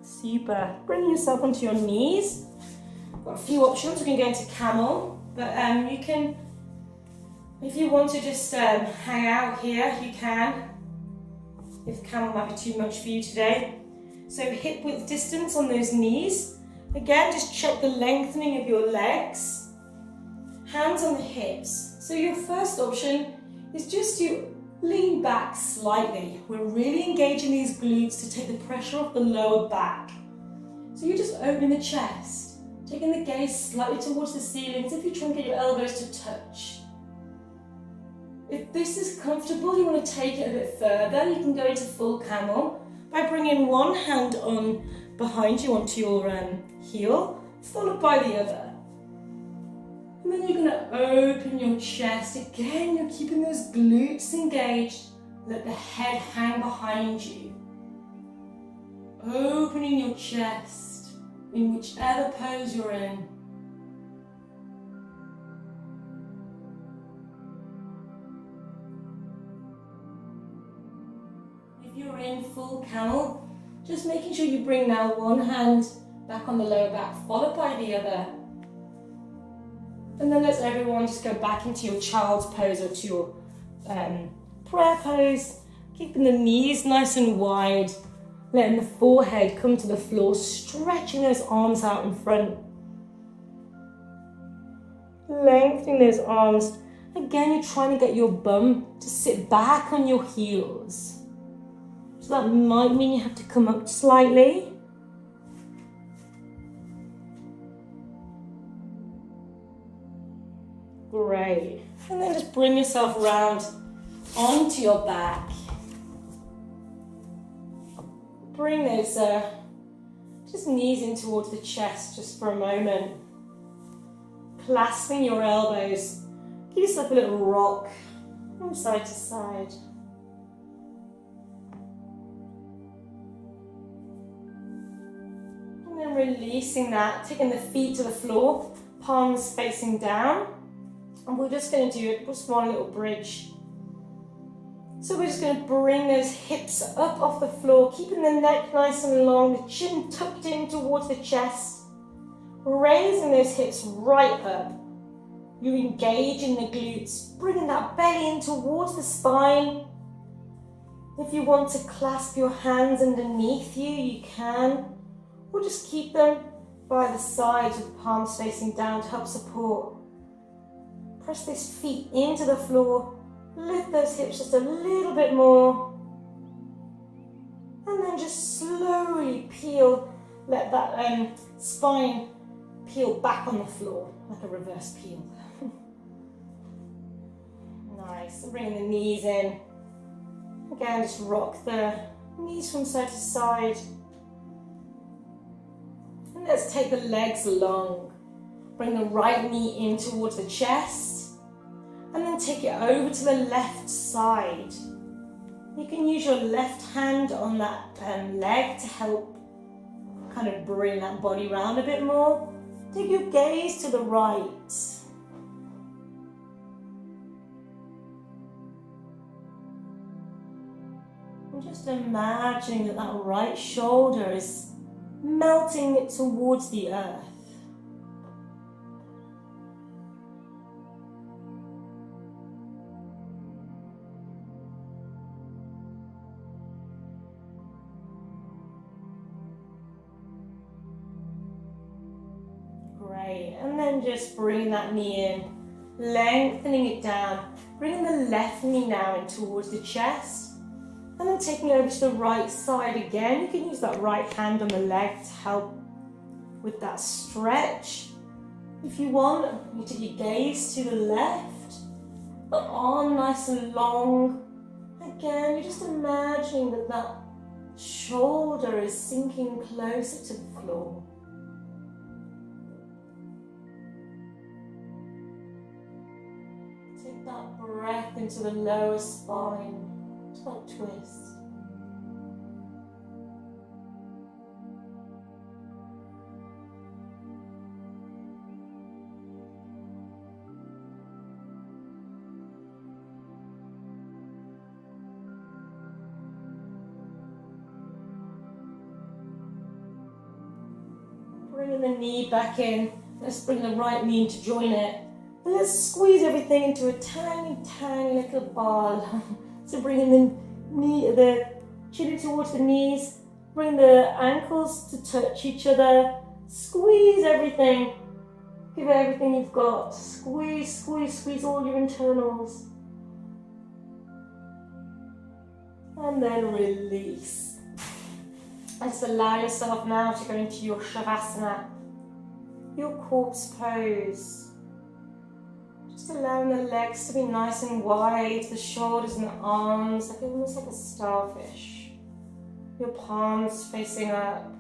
Speaker 1: Super. Bring yourself onto your knees. Got a few options. We can go into camel, but you can, if you want to just hang out here, you can. If camel might be too much for you today. So hip width distance on those knees. Again, just check the lengthening of your legs. Hands on the hips. So your first option is just to lean back slightly. We're really engaging these glutes to take the pressure off the lower back. So you're just opening the chest, taking the gaze slightly towards the ceiling as if you're trying to get your elbows to touch. If this is comfortable, you want to take it a bit further, you can go into full camel by bringing one hand on behind you onto your heel, followed by the other. And then you're going to open your chest. Again, you're keeping those glutes engaged. Let the head hang behind you. Opening your chest in whichever pose you're in. If you're in full camel, just making sure you bring now one hand back on the lower back, followed by the other. And then let's everyone just go back into your child's pose or to your prayer pose, keeping the knees nice and wide, letting the forehead come to the floor, stretching those arms out in front. Lengthening those arms. Again, you're trying to get your bum to sit back on your heels. So that might mean you have to come up slightly. Great. And then just bring yourself around onto your back. Bring those just knees in towards the chest just for a moment. Clasping your elbows. Give yourself a little rock from side to side. And then releasing that, taking the feet to the floor, palms facing down. And we're just going to do just one little bridge. So we're just going to bring those hips up off the floor, keeping the neck nice and long, the chin tucked in towards the chest. Raising those hips right up. You engage in the glutes, bringing that belly in towards the spine. If you want to clasp your hands underneath you, you can. Or just keep them by the sides with the palms facing down to help support. Press those feet into the floor, lift those hips just a little bit more, and then just slowly peel, let that spine peel back on the floor, like a reverse peel. Nice, and bringing the knees in. Again, just rock the knees from side to side. And let's take the legs long. Bring the right knee in towards the chest. And then take it over to the left side. You can use your left hand on that leg to help kind of bring that body round a bit more. Take your gaze to the right. And just imagining that that right shoulder is melting towards the earth. And then just bring that knee in, lengthening it down, bringing the left knee now in towards the chest, and then taking it over to the right side again. You can use that right hand on the leg to help with that stretch. If you want, you take your gaze to the left, the arm nice and long. Again, you're just imagining that that shoulder is sinking closer to the floor. Take that breath into the lower spine, to that twist. Bringing the knee back in. Let's bring the right knee in to join it. And let's squeeze everything into a tiny, tiny little ball. So bringing the chin towards the knees. Bring the ankles to touch each other. Squeeze everything. Give it everything you've got. Squeeze, squeeze, squeeze all your internals. And then release. Just allow yourself now to go into your Shavasana, your corpse pose. Just allowing the legs to be nice and wide, the shoulders and the arms, almost like a starfish. Your palms facing up.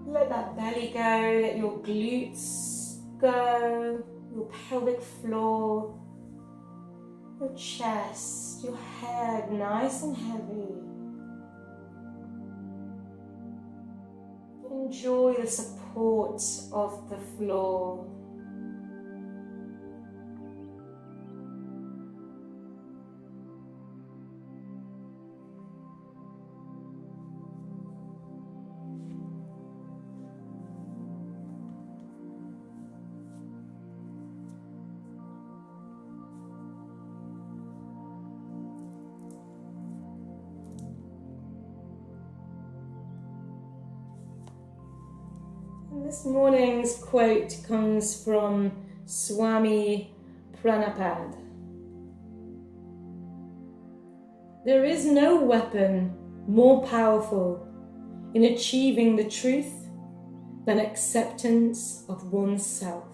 Speaker 1: Let that belly go, let your glutes go, your pelvic floor, your chest, your head nice and heavy. Enjoy the support of the floor. This morning's quote comes from Swami Prabhupada. There is no weapon more powerful in achieving the truth than acceptance of oneself.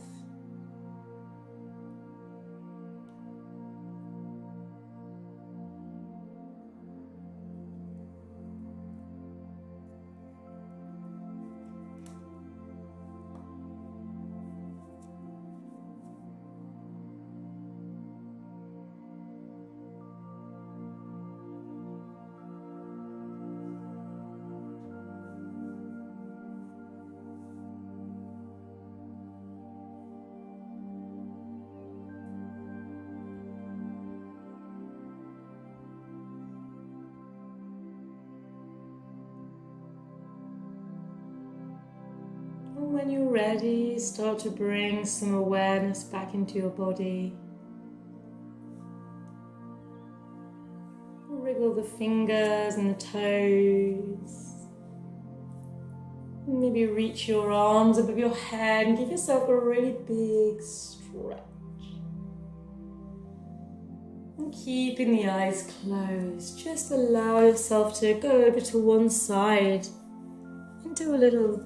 Speaker 1: When you're ready, start to bring some awareness back into your body. Wriggle the fingers and the toes. Maybe reach your arms above your head and give yourself a really big stretch. And keeping the eyes closed, just allow yourself to go over to one side into a little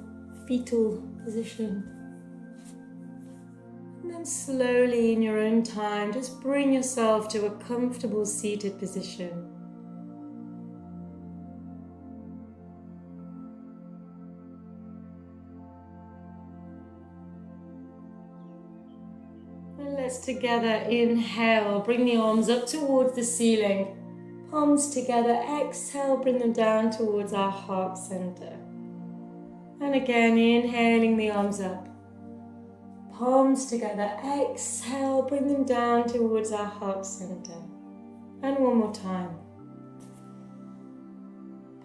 Speaker 1: fetal position. And then slowly in your own time, just bring yourself to a comfortable seated position. And let's together inhale, bring the arms up towards the ceiling. Palms together, exhale, bring them down towards our heart center. And again, inhaling the arms up. Palms together, exhale, bring them down towards our heart center. And one more time.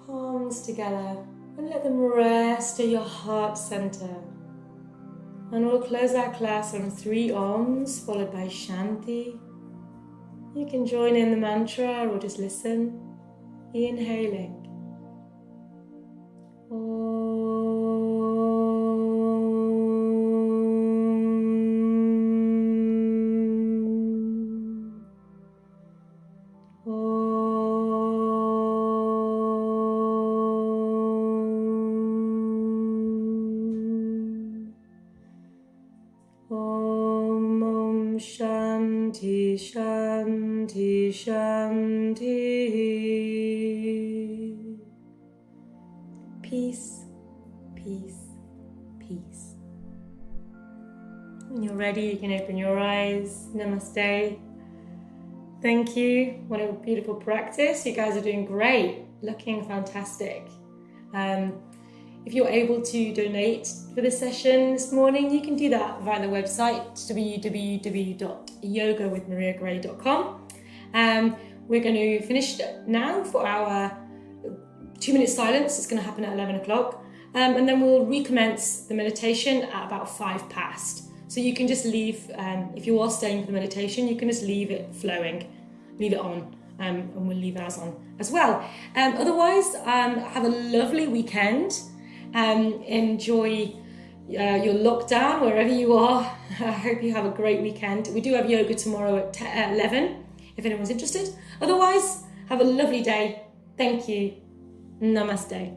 Speaker 1: Palms together, and let them rest at your heart center. And we'll close our class on 3 Oms, followed by Shanti. You can join in the mantra or just listen. Inhaling. Shanti, Shanti, Shanti. Peace, peace, peace. When you're ready, you can open your eyes. Namaste. Thank you. What a beautiful practice. You guys are doing great, looking fantastic. If you're able to donate for this session this morning, you can do that via the website www.yogawithmariagray.com. We're going to finish now for our 2-minute silence. It's going to happen at 11 o'clock. And then we'll recommence the meditation at about 5 past. So you can just leave, if you are staying for the meditation, you can just leave it flowing, leave it on, and we'll leave ours on as well. Otherwise, have a lovely weekend. Enjoy your lockdown wherever you are. I hope you have a great weekend. We do have yoga tomorrow at 11, if anyone's interested. Otherwise, have a lovely day. Thank you. Namaste.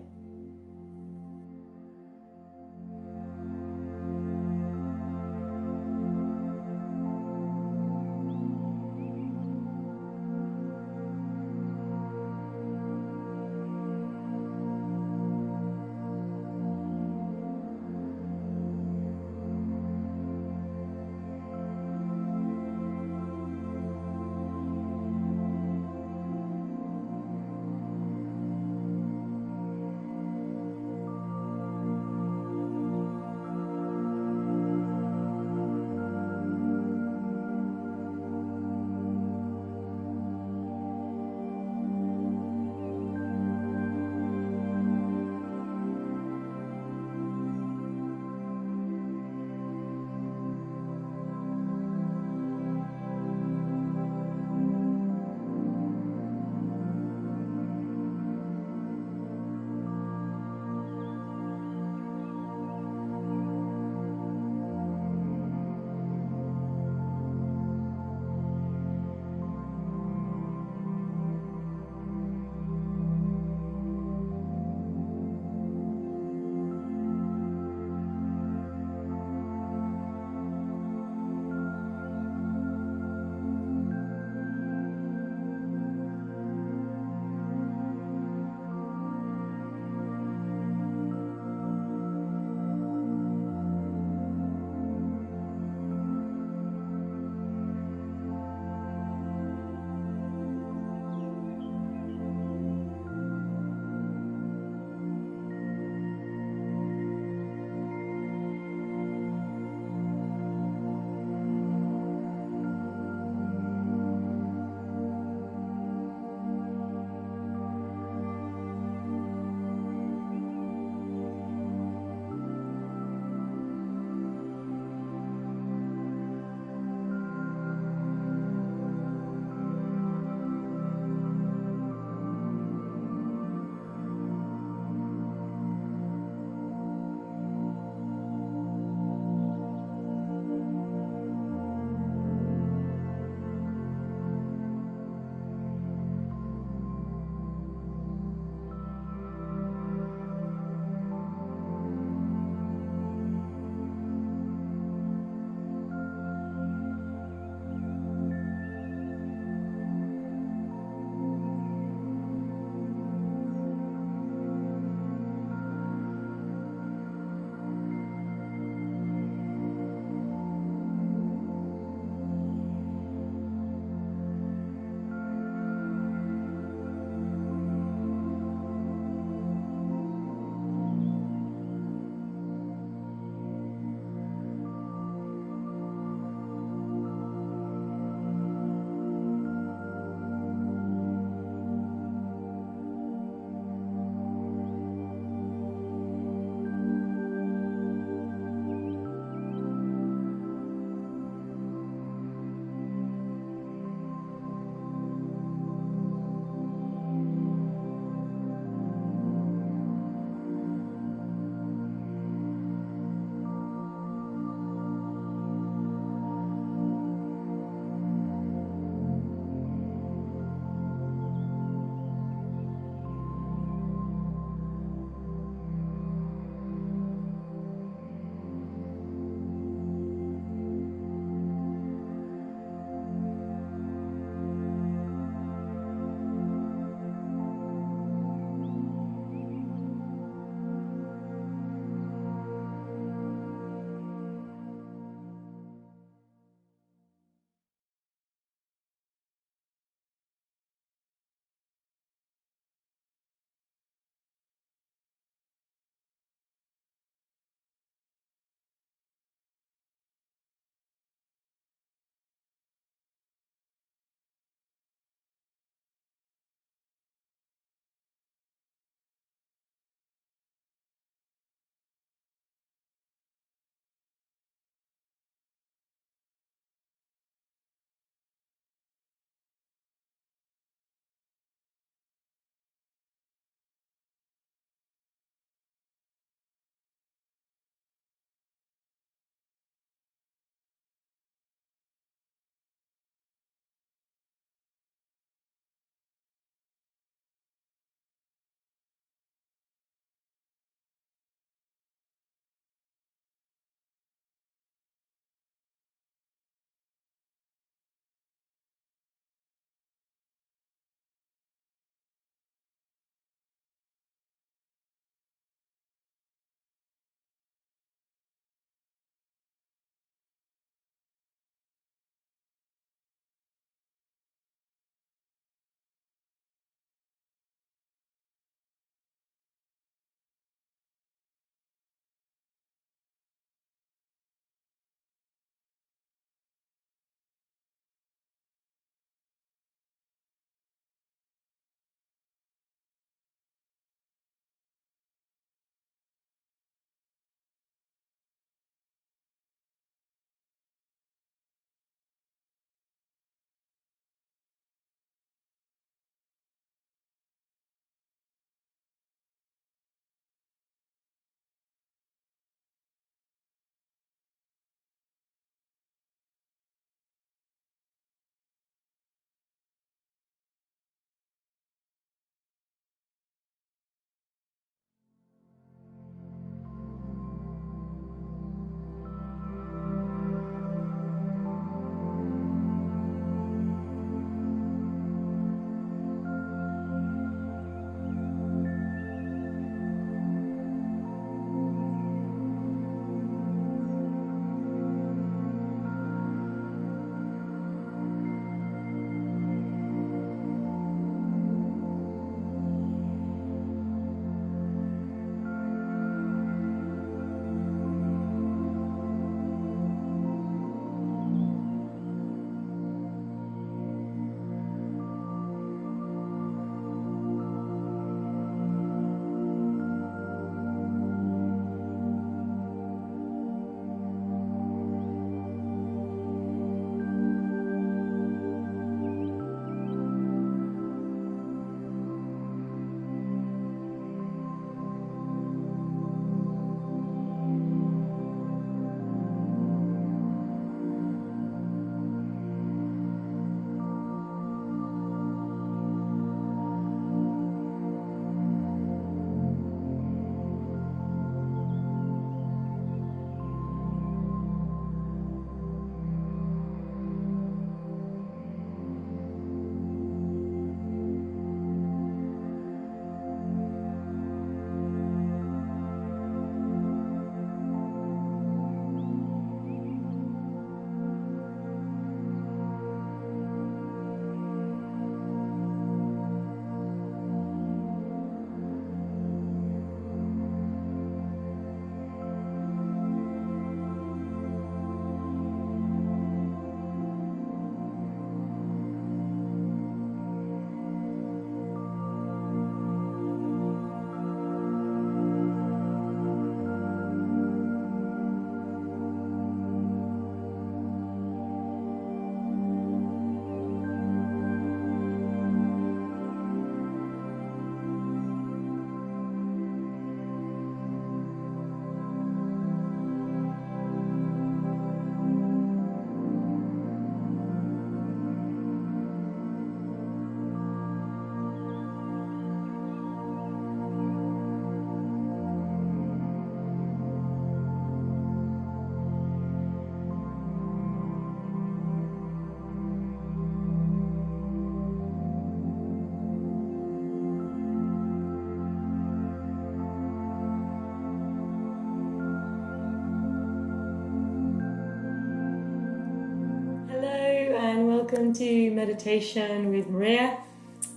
Speaker 1: welcome to Meditation with Maria.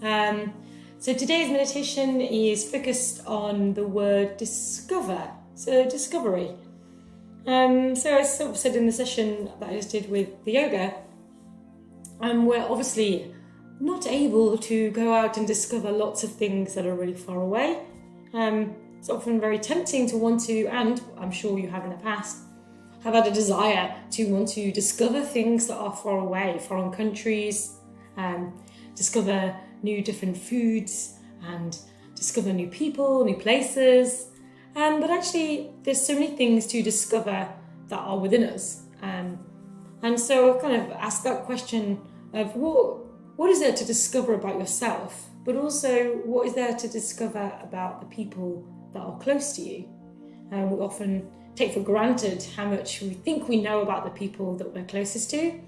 Speaker 1: So today's meditation is focused on the word discover, so discovery. So as I said in the session that I just did with the yoga, we're obviously not able to go out and discover lots of things that are really far away. It's often very tempting to want to, and I'm sure you have in the past, have had a desire to want to discover things that are far away, foreign countries, discover new different foods and discover new people, new places. But actually there's so many things to discover that are within us. And so I kind of asked that question of what is there to discover about yourself, but also what is there to discover about the people that are close to you. We often take for granted how much we think we know about the people that we're closest to.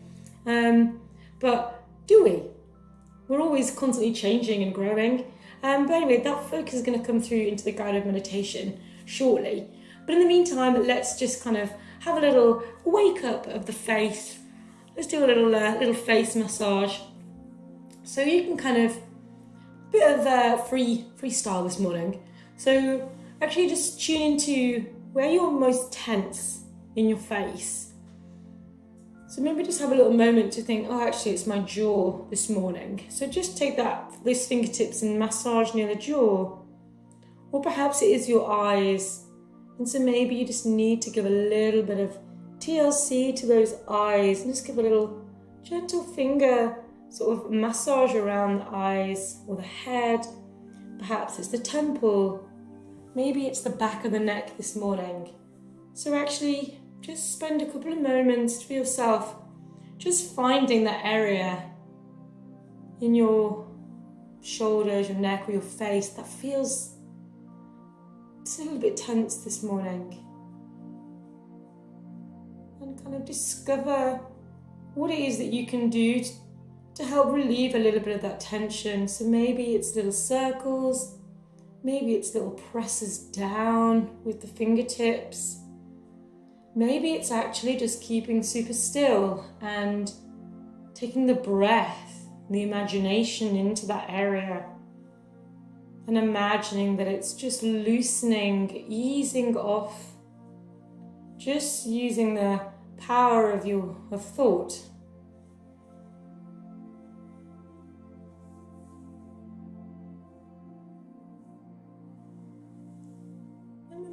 Speaker 1: But do we? We're always constantly changing and growing. But anyway, that focus is going to come through into the guided meditation shortly. But in the meantime, let's just kind of have a little wake up of the face. Let's do a little face massage. So you can kind of, bit of freestyle this morning. So actually just tune into where you're most tense in your face. So maybe just have a little moment to think, oh, actually it's my jaw this morning. So just take those fingertips and massage near the jaw. Or perhaps it is your eyes. And so maybe you just need to give a little bit of TLC to those eyes and just give a little gentle finger sort of massage around the eyes or the head. Perhaps it's the temple. Maybe it's the back of the neck this morning. So actually just spend a couple of moments for yourself, just finding that area in your shoulders, your neck or your face that feels just a little bit tense this morning. And kind of discover what it is that you can do to help relieve a little bit of that tension. So maybe it's little circles. Maybe it's little presses down with the fingertips. Maybe it's actually just keeping super still and taking the breath, the imagination into that area and imagining that it's just loosening, easing off, just using the power of thought.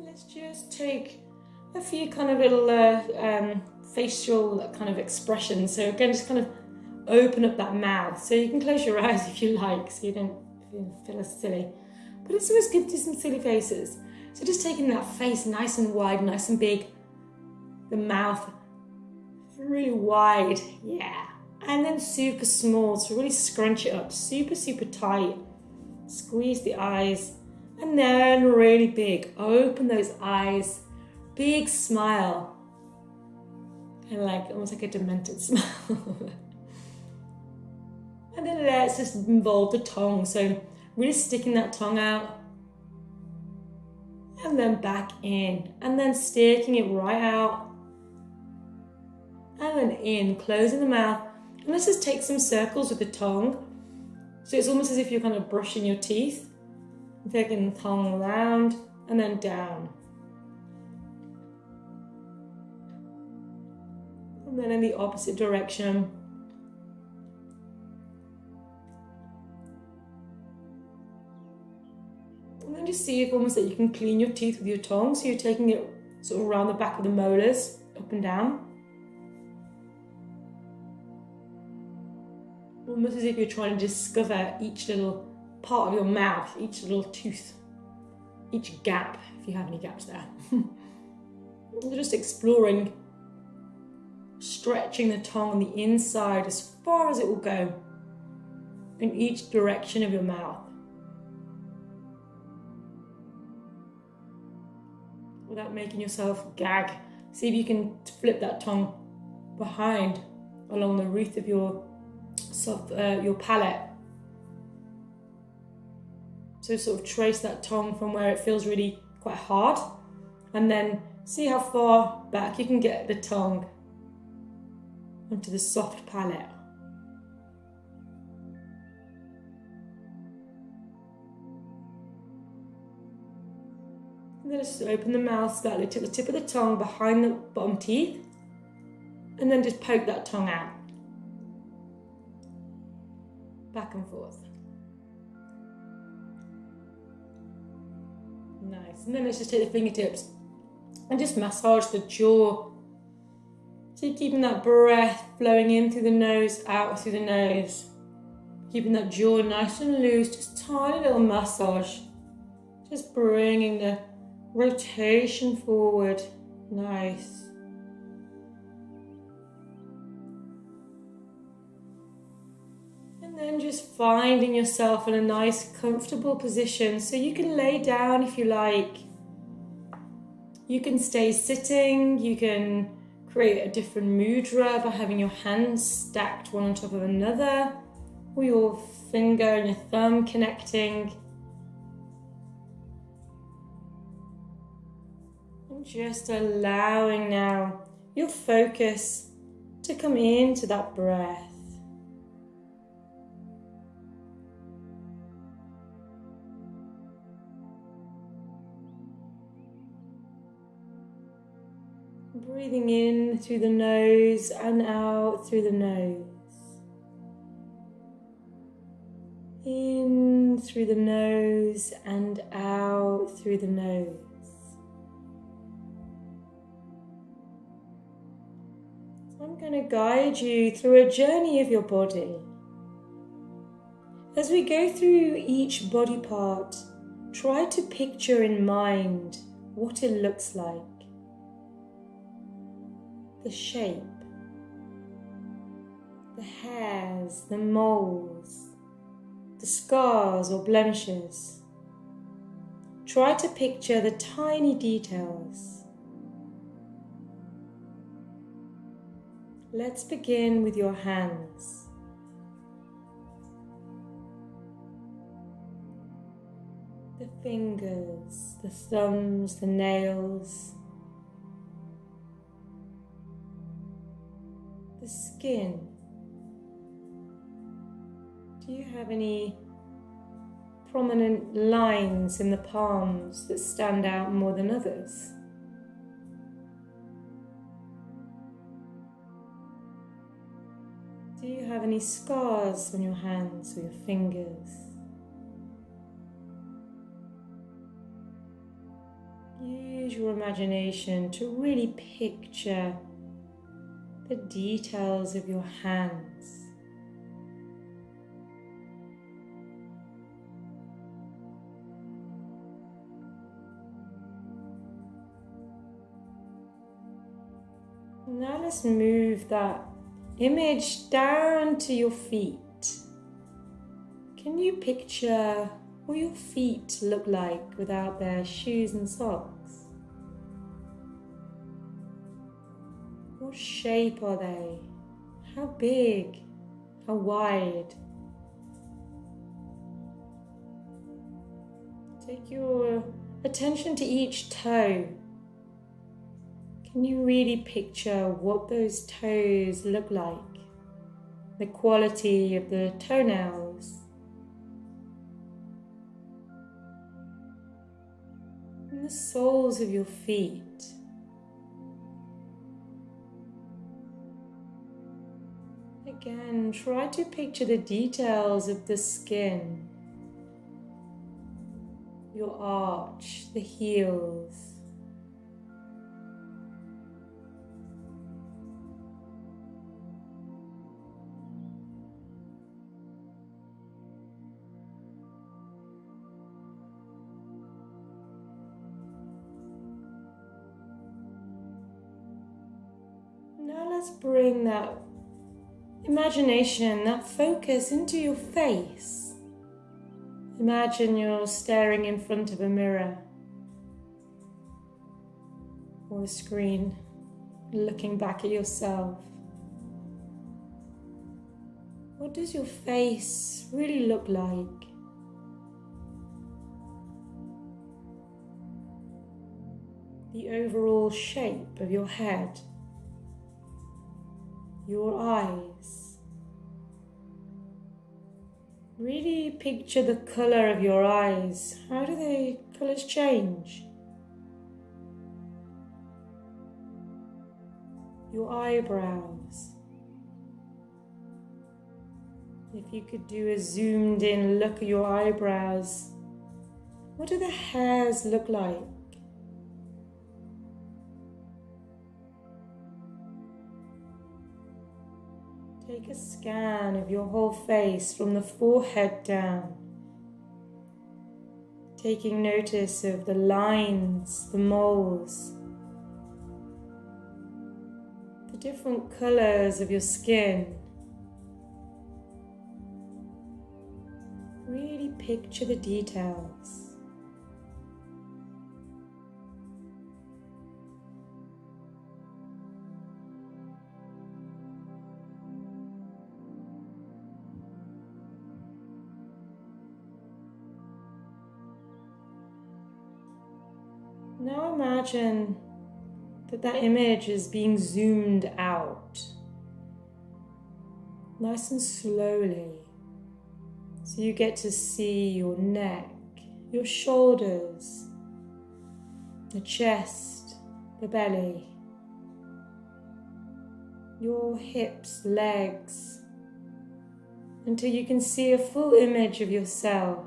Speaker 1: Let's just take a few kind of little facial kind of expressions. So again, just kind of open up that mouth. So you can close your eyes if you like, so you don't feel as silly. But it's always good to do some silly faces. So just taking that face nice and wide, nice and big. The mouth really wide, yeah. And then super small, so really scrunch it up, super, super tight. Squeeze the eyes. And then really big, open those eyes, big smile, kind of like almost like a demented smile. And then let's just involve the tongue, so really sticking that tongue out, and then back in, and then sticking it right out, and then in, closing the mouth. And let's just take some circles with the tongue, so it's almost as if you're kind of brushing your teeth. Taking the tongue around and then down. And then in the opposite direction. And then just see if almost that you can clean your teeth with your tongue. So you're taking it sort of around the back of the molars, up and down. Almost as if you're trying to discover each little part of your mouth, each little tooth, each gap, if you have any gaps there. You're just exploring, stretching the tongue on the inside as far as it will go in each direction of your mouth. Without making yourself gag. See if you can flip that tongue behind along the roof of your palate. So sort of trace that tongue from where it feels really quite hard, and then see how far back you can get the tongue onto the soft palate. then just open the mouth slightly to the tip of the tongue behind the bottom teeth. And then just poke that tongue out. Back and forth. Nice. And then let's just take the fingertips and just massage the jaw. So you're keeping that breath flowing in through the nose, out through the nose. Keeping that jaw nice and loose, just tiny little massage. Just bringing the rotation forward. Nice. And then just finding yourself in a nice, comfortable position. So you can lay down if you like. You can stay sitting. You can create a different mudra by having your hands stacked one on top of another, or your finger and your thumb connecting. And just allowing now your focus to come into that breath. Breathing in through the nose and out through the nose. In through the nose and out through the nose. So I'm going to guide you through a journey of your body. As we go through each body part, try to picture in mind what it looks like. The shape, the hairs, the moles, the scars or blemishes. Try to picture the tiny details. Let's begin with your hands. The fingers, the thumbs, the nails. The skin. Do you have any prominent lines in the palms that stand out more than others? Do you have any scars on your hands or your fingers? Use your imagination to really picture the details of your hands. Now let's move that image down to your feet. Can you picture what your feet look like without their shoes and socks? What shape are they? How big? How wide? Take your attention to each toe. Can you really picture what those toes look like? The quality of the toenails. And the soles of your feet. Again, try to picture the details of the skin, your arch, the heels. Now let's bring that imagination, that focus into your face. Imagine you're staring in front of a mirror or a screen, looking back at yourself. What does your face really look like? The overall shape of your head. Your eyes. Really picture the colour of your eyes. How do the colours change? your eyebrows. If you could do a zoomed in look at your eyebrows, what do the hairs look like? Take a scan of your whole face from the forehead down, taking notice of the lines, the moles, the different colors of your skin. Really picture the details. Now imagine that image is being zoomed out, nice and slowly, so you get to see your neck, your shoulders, the chest, the belly, your hips, legs, until you can see a full image of yourself.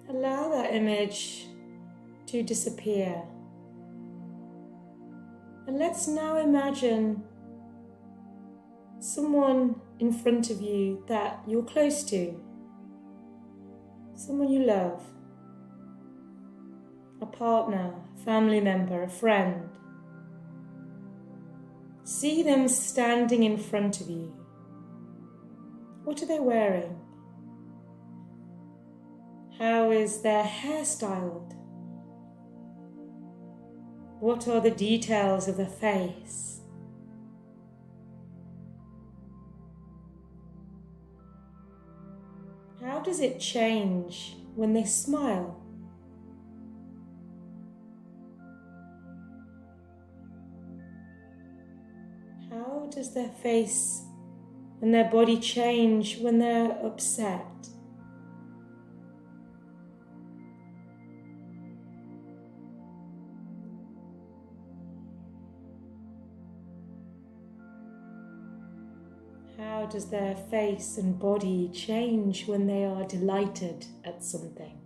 Speaker 1: Allow that image to disappear. And let's now imagine someone in front of you that you're close to, someone you love, a partner, a family member, a friend. See them standing in front of you. What are they wearing? How is their hair styled? What are the details of the face? How does it change when they smile? How does their face and their body change when they're upset? How does their face and body change when they are delighted at something?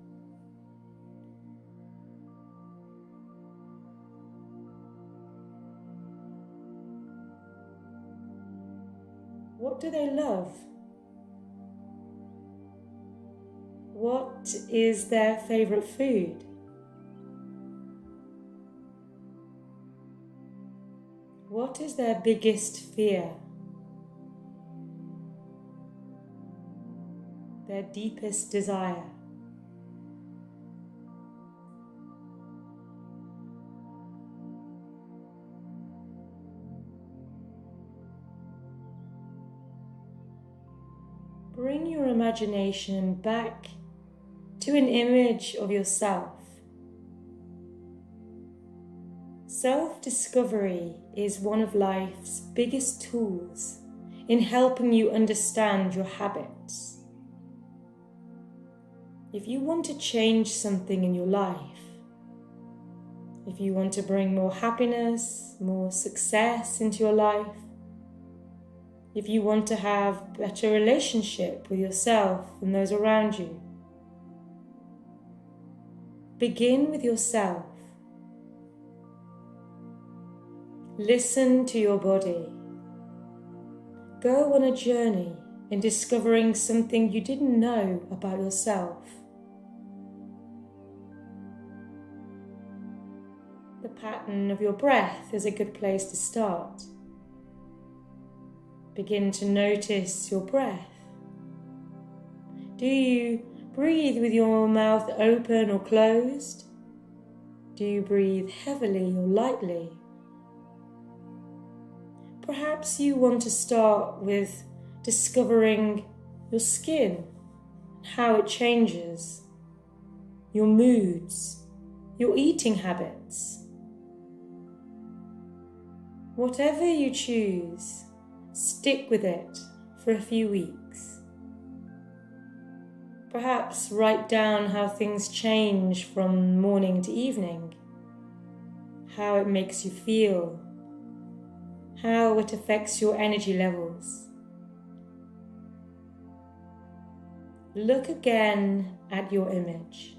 Speaker 1: What do they love? What is their favorite food? What is their biggest fear? Their deepest desire? Bring your imagination back to an image of yourself. Self-discovery is one of life's biggest tools in helping you understand your habits. If you want to change something in your life, if you want to bring more happiness, more success into your life, if you want to have a better relationship with yourself and those around you, begin with yourself. Listen to your body. Go on a journey in discovering something you didn't know about yourself. The pattern of your breath is a good place to start. Begin to notice your breath. Do you breathe with your mouth open or closed? Do you breathe heavily or lightly? Perhaps you want to start with discovering your skin, how it changes, your moods, your eating habits. Whatever you choose, stick with it for a few weeks. Perhaps write down how things change from morning to evening, how it makes you feel, how it affects your energy levels. Look again at your image.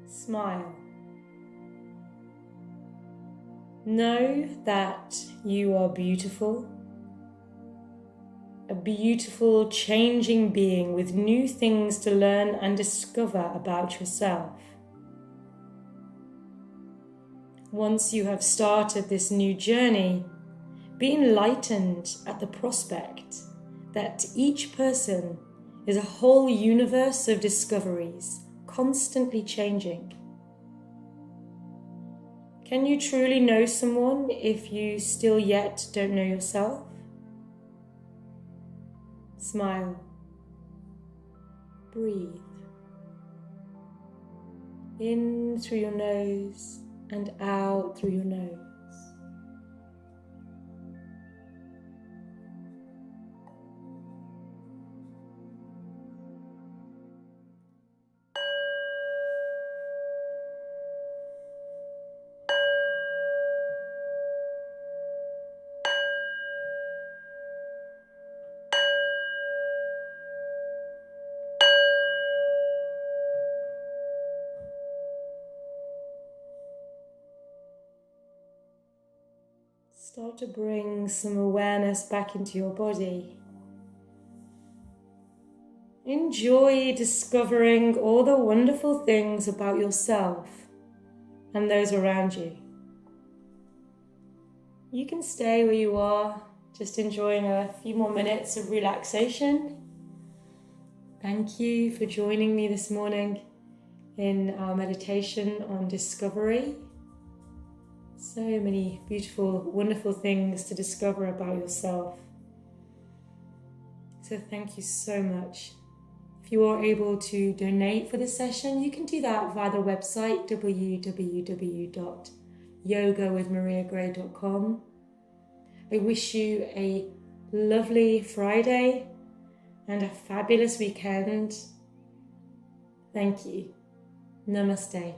Speaker 1: Smile. Know that you are beautiful, a beautiful, changing being with new things to learn and discover about yourself. Once you have started this new journey, be enlightened at the prospect that each person is a whole universe of discoveries, constantly changing. Can you truly know someone if you still yet don't know yourself? Smile. Breathe. In through your nose and out through your nose. Start to bring some awareness back into your body. Enjoy discovering all the wonderful things about yourself and those around you. You can stay where you are, just enjoying a few more minutes of relaxation. Thank you for joining me this morning in our meditation on discovery. So many beautiful, wonderful things to discover about yourself. So thank you so much. If you are able to donate for this session, you can do that via the website www.yogawithmariagray.com. I wish you a lovely Friday and a fabulous weekend. Thank you. Namaste.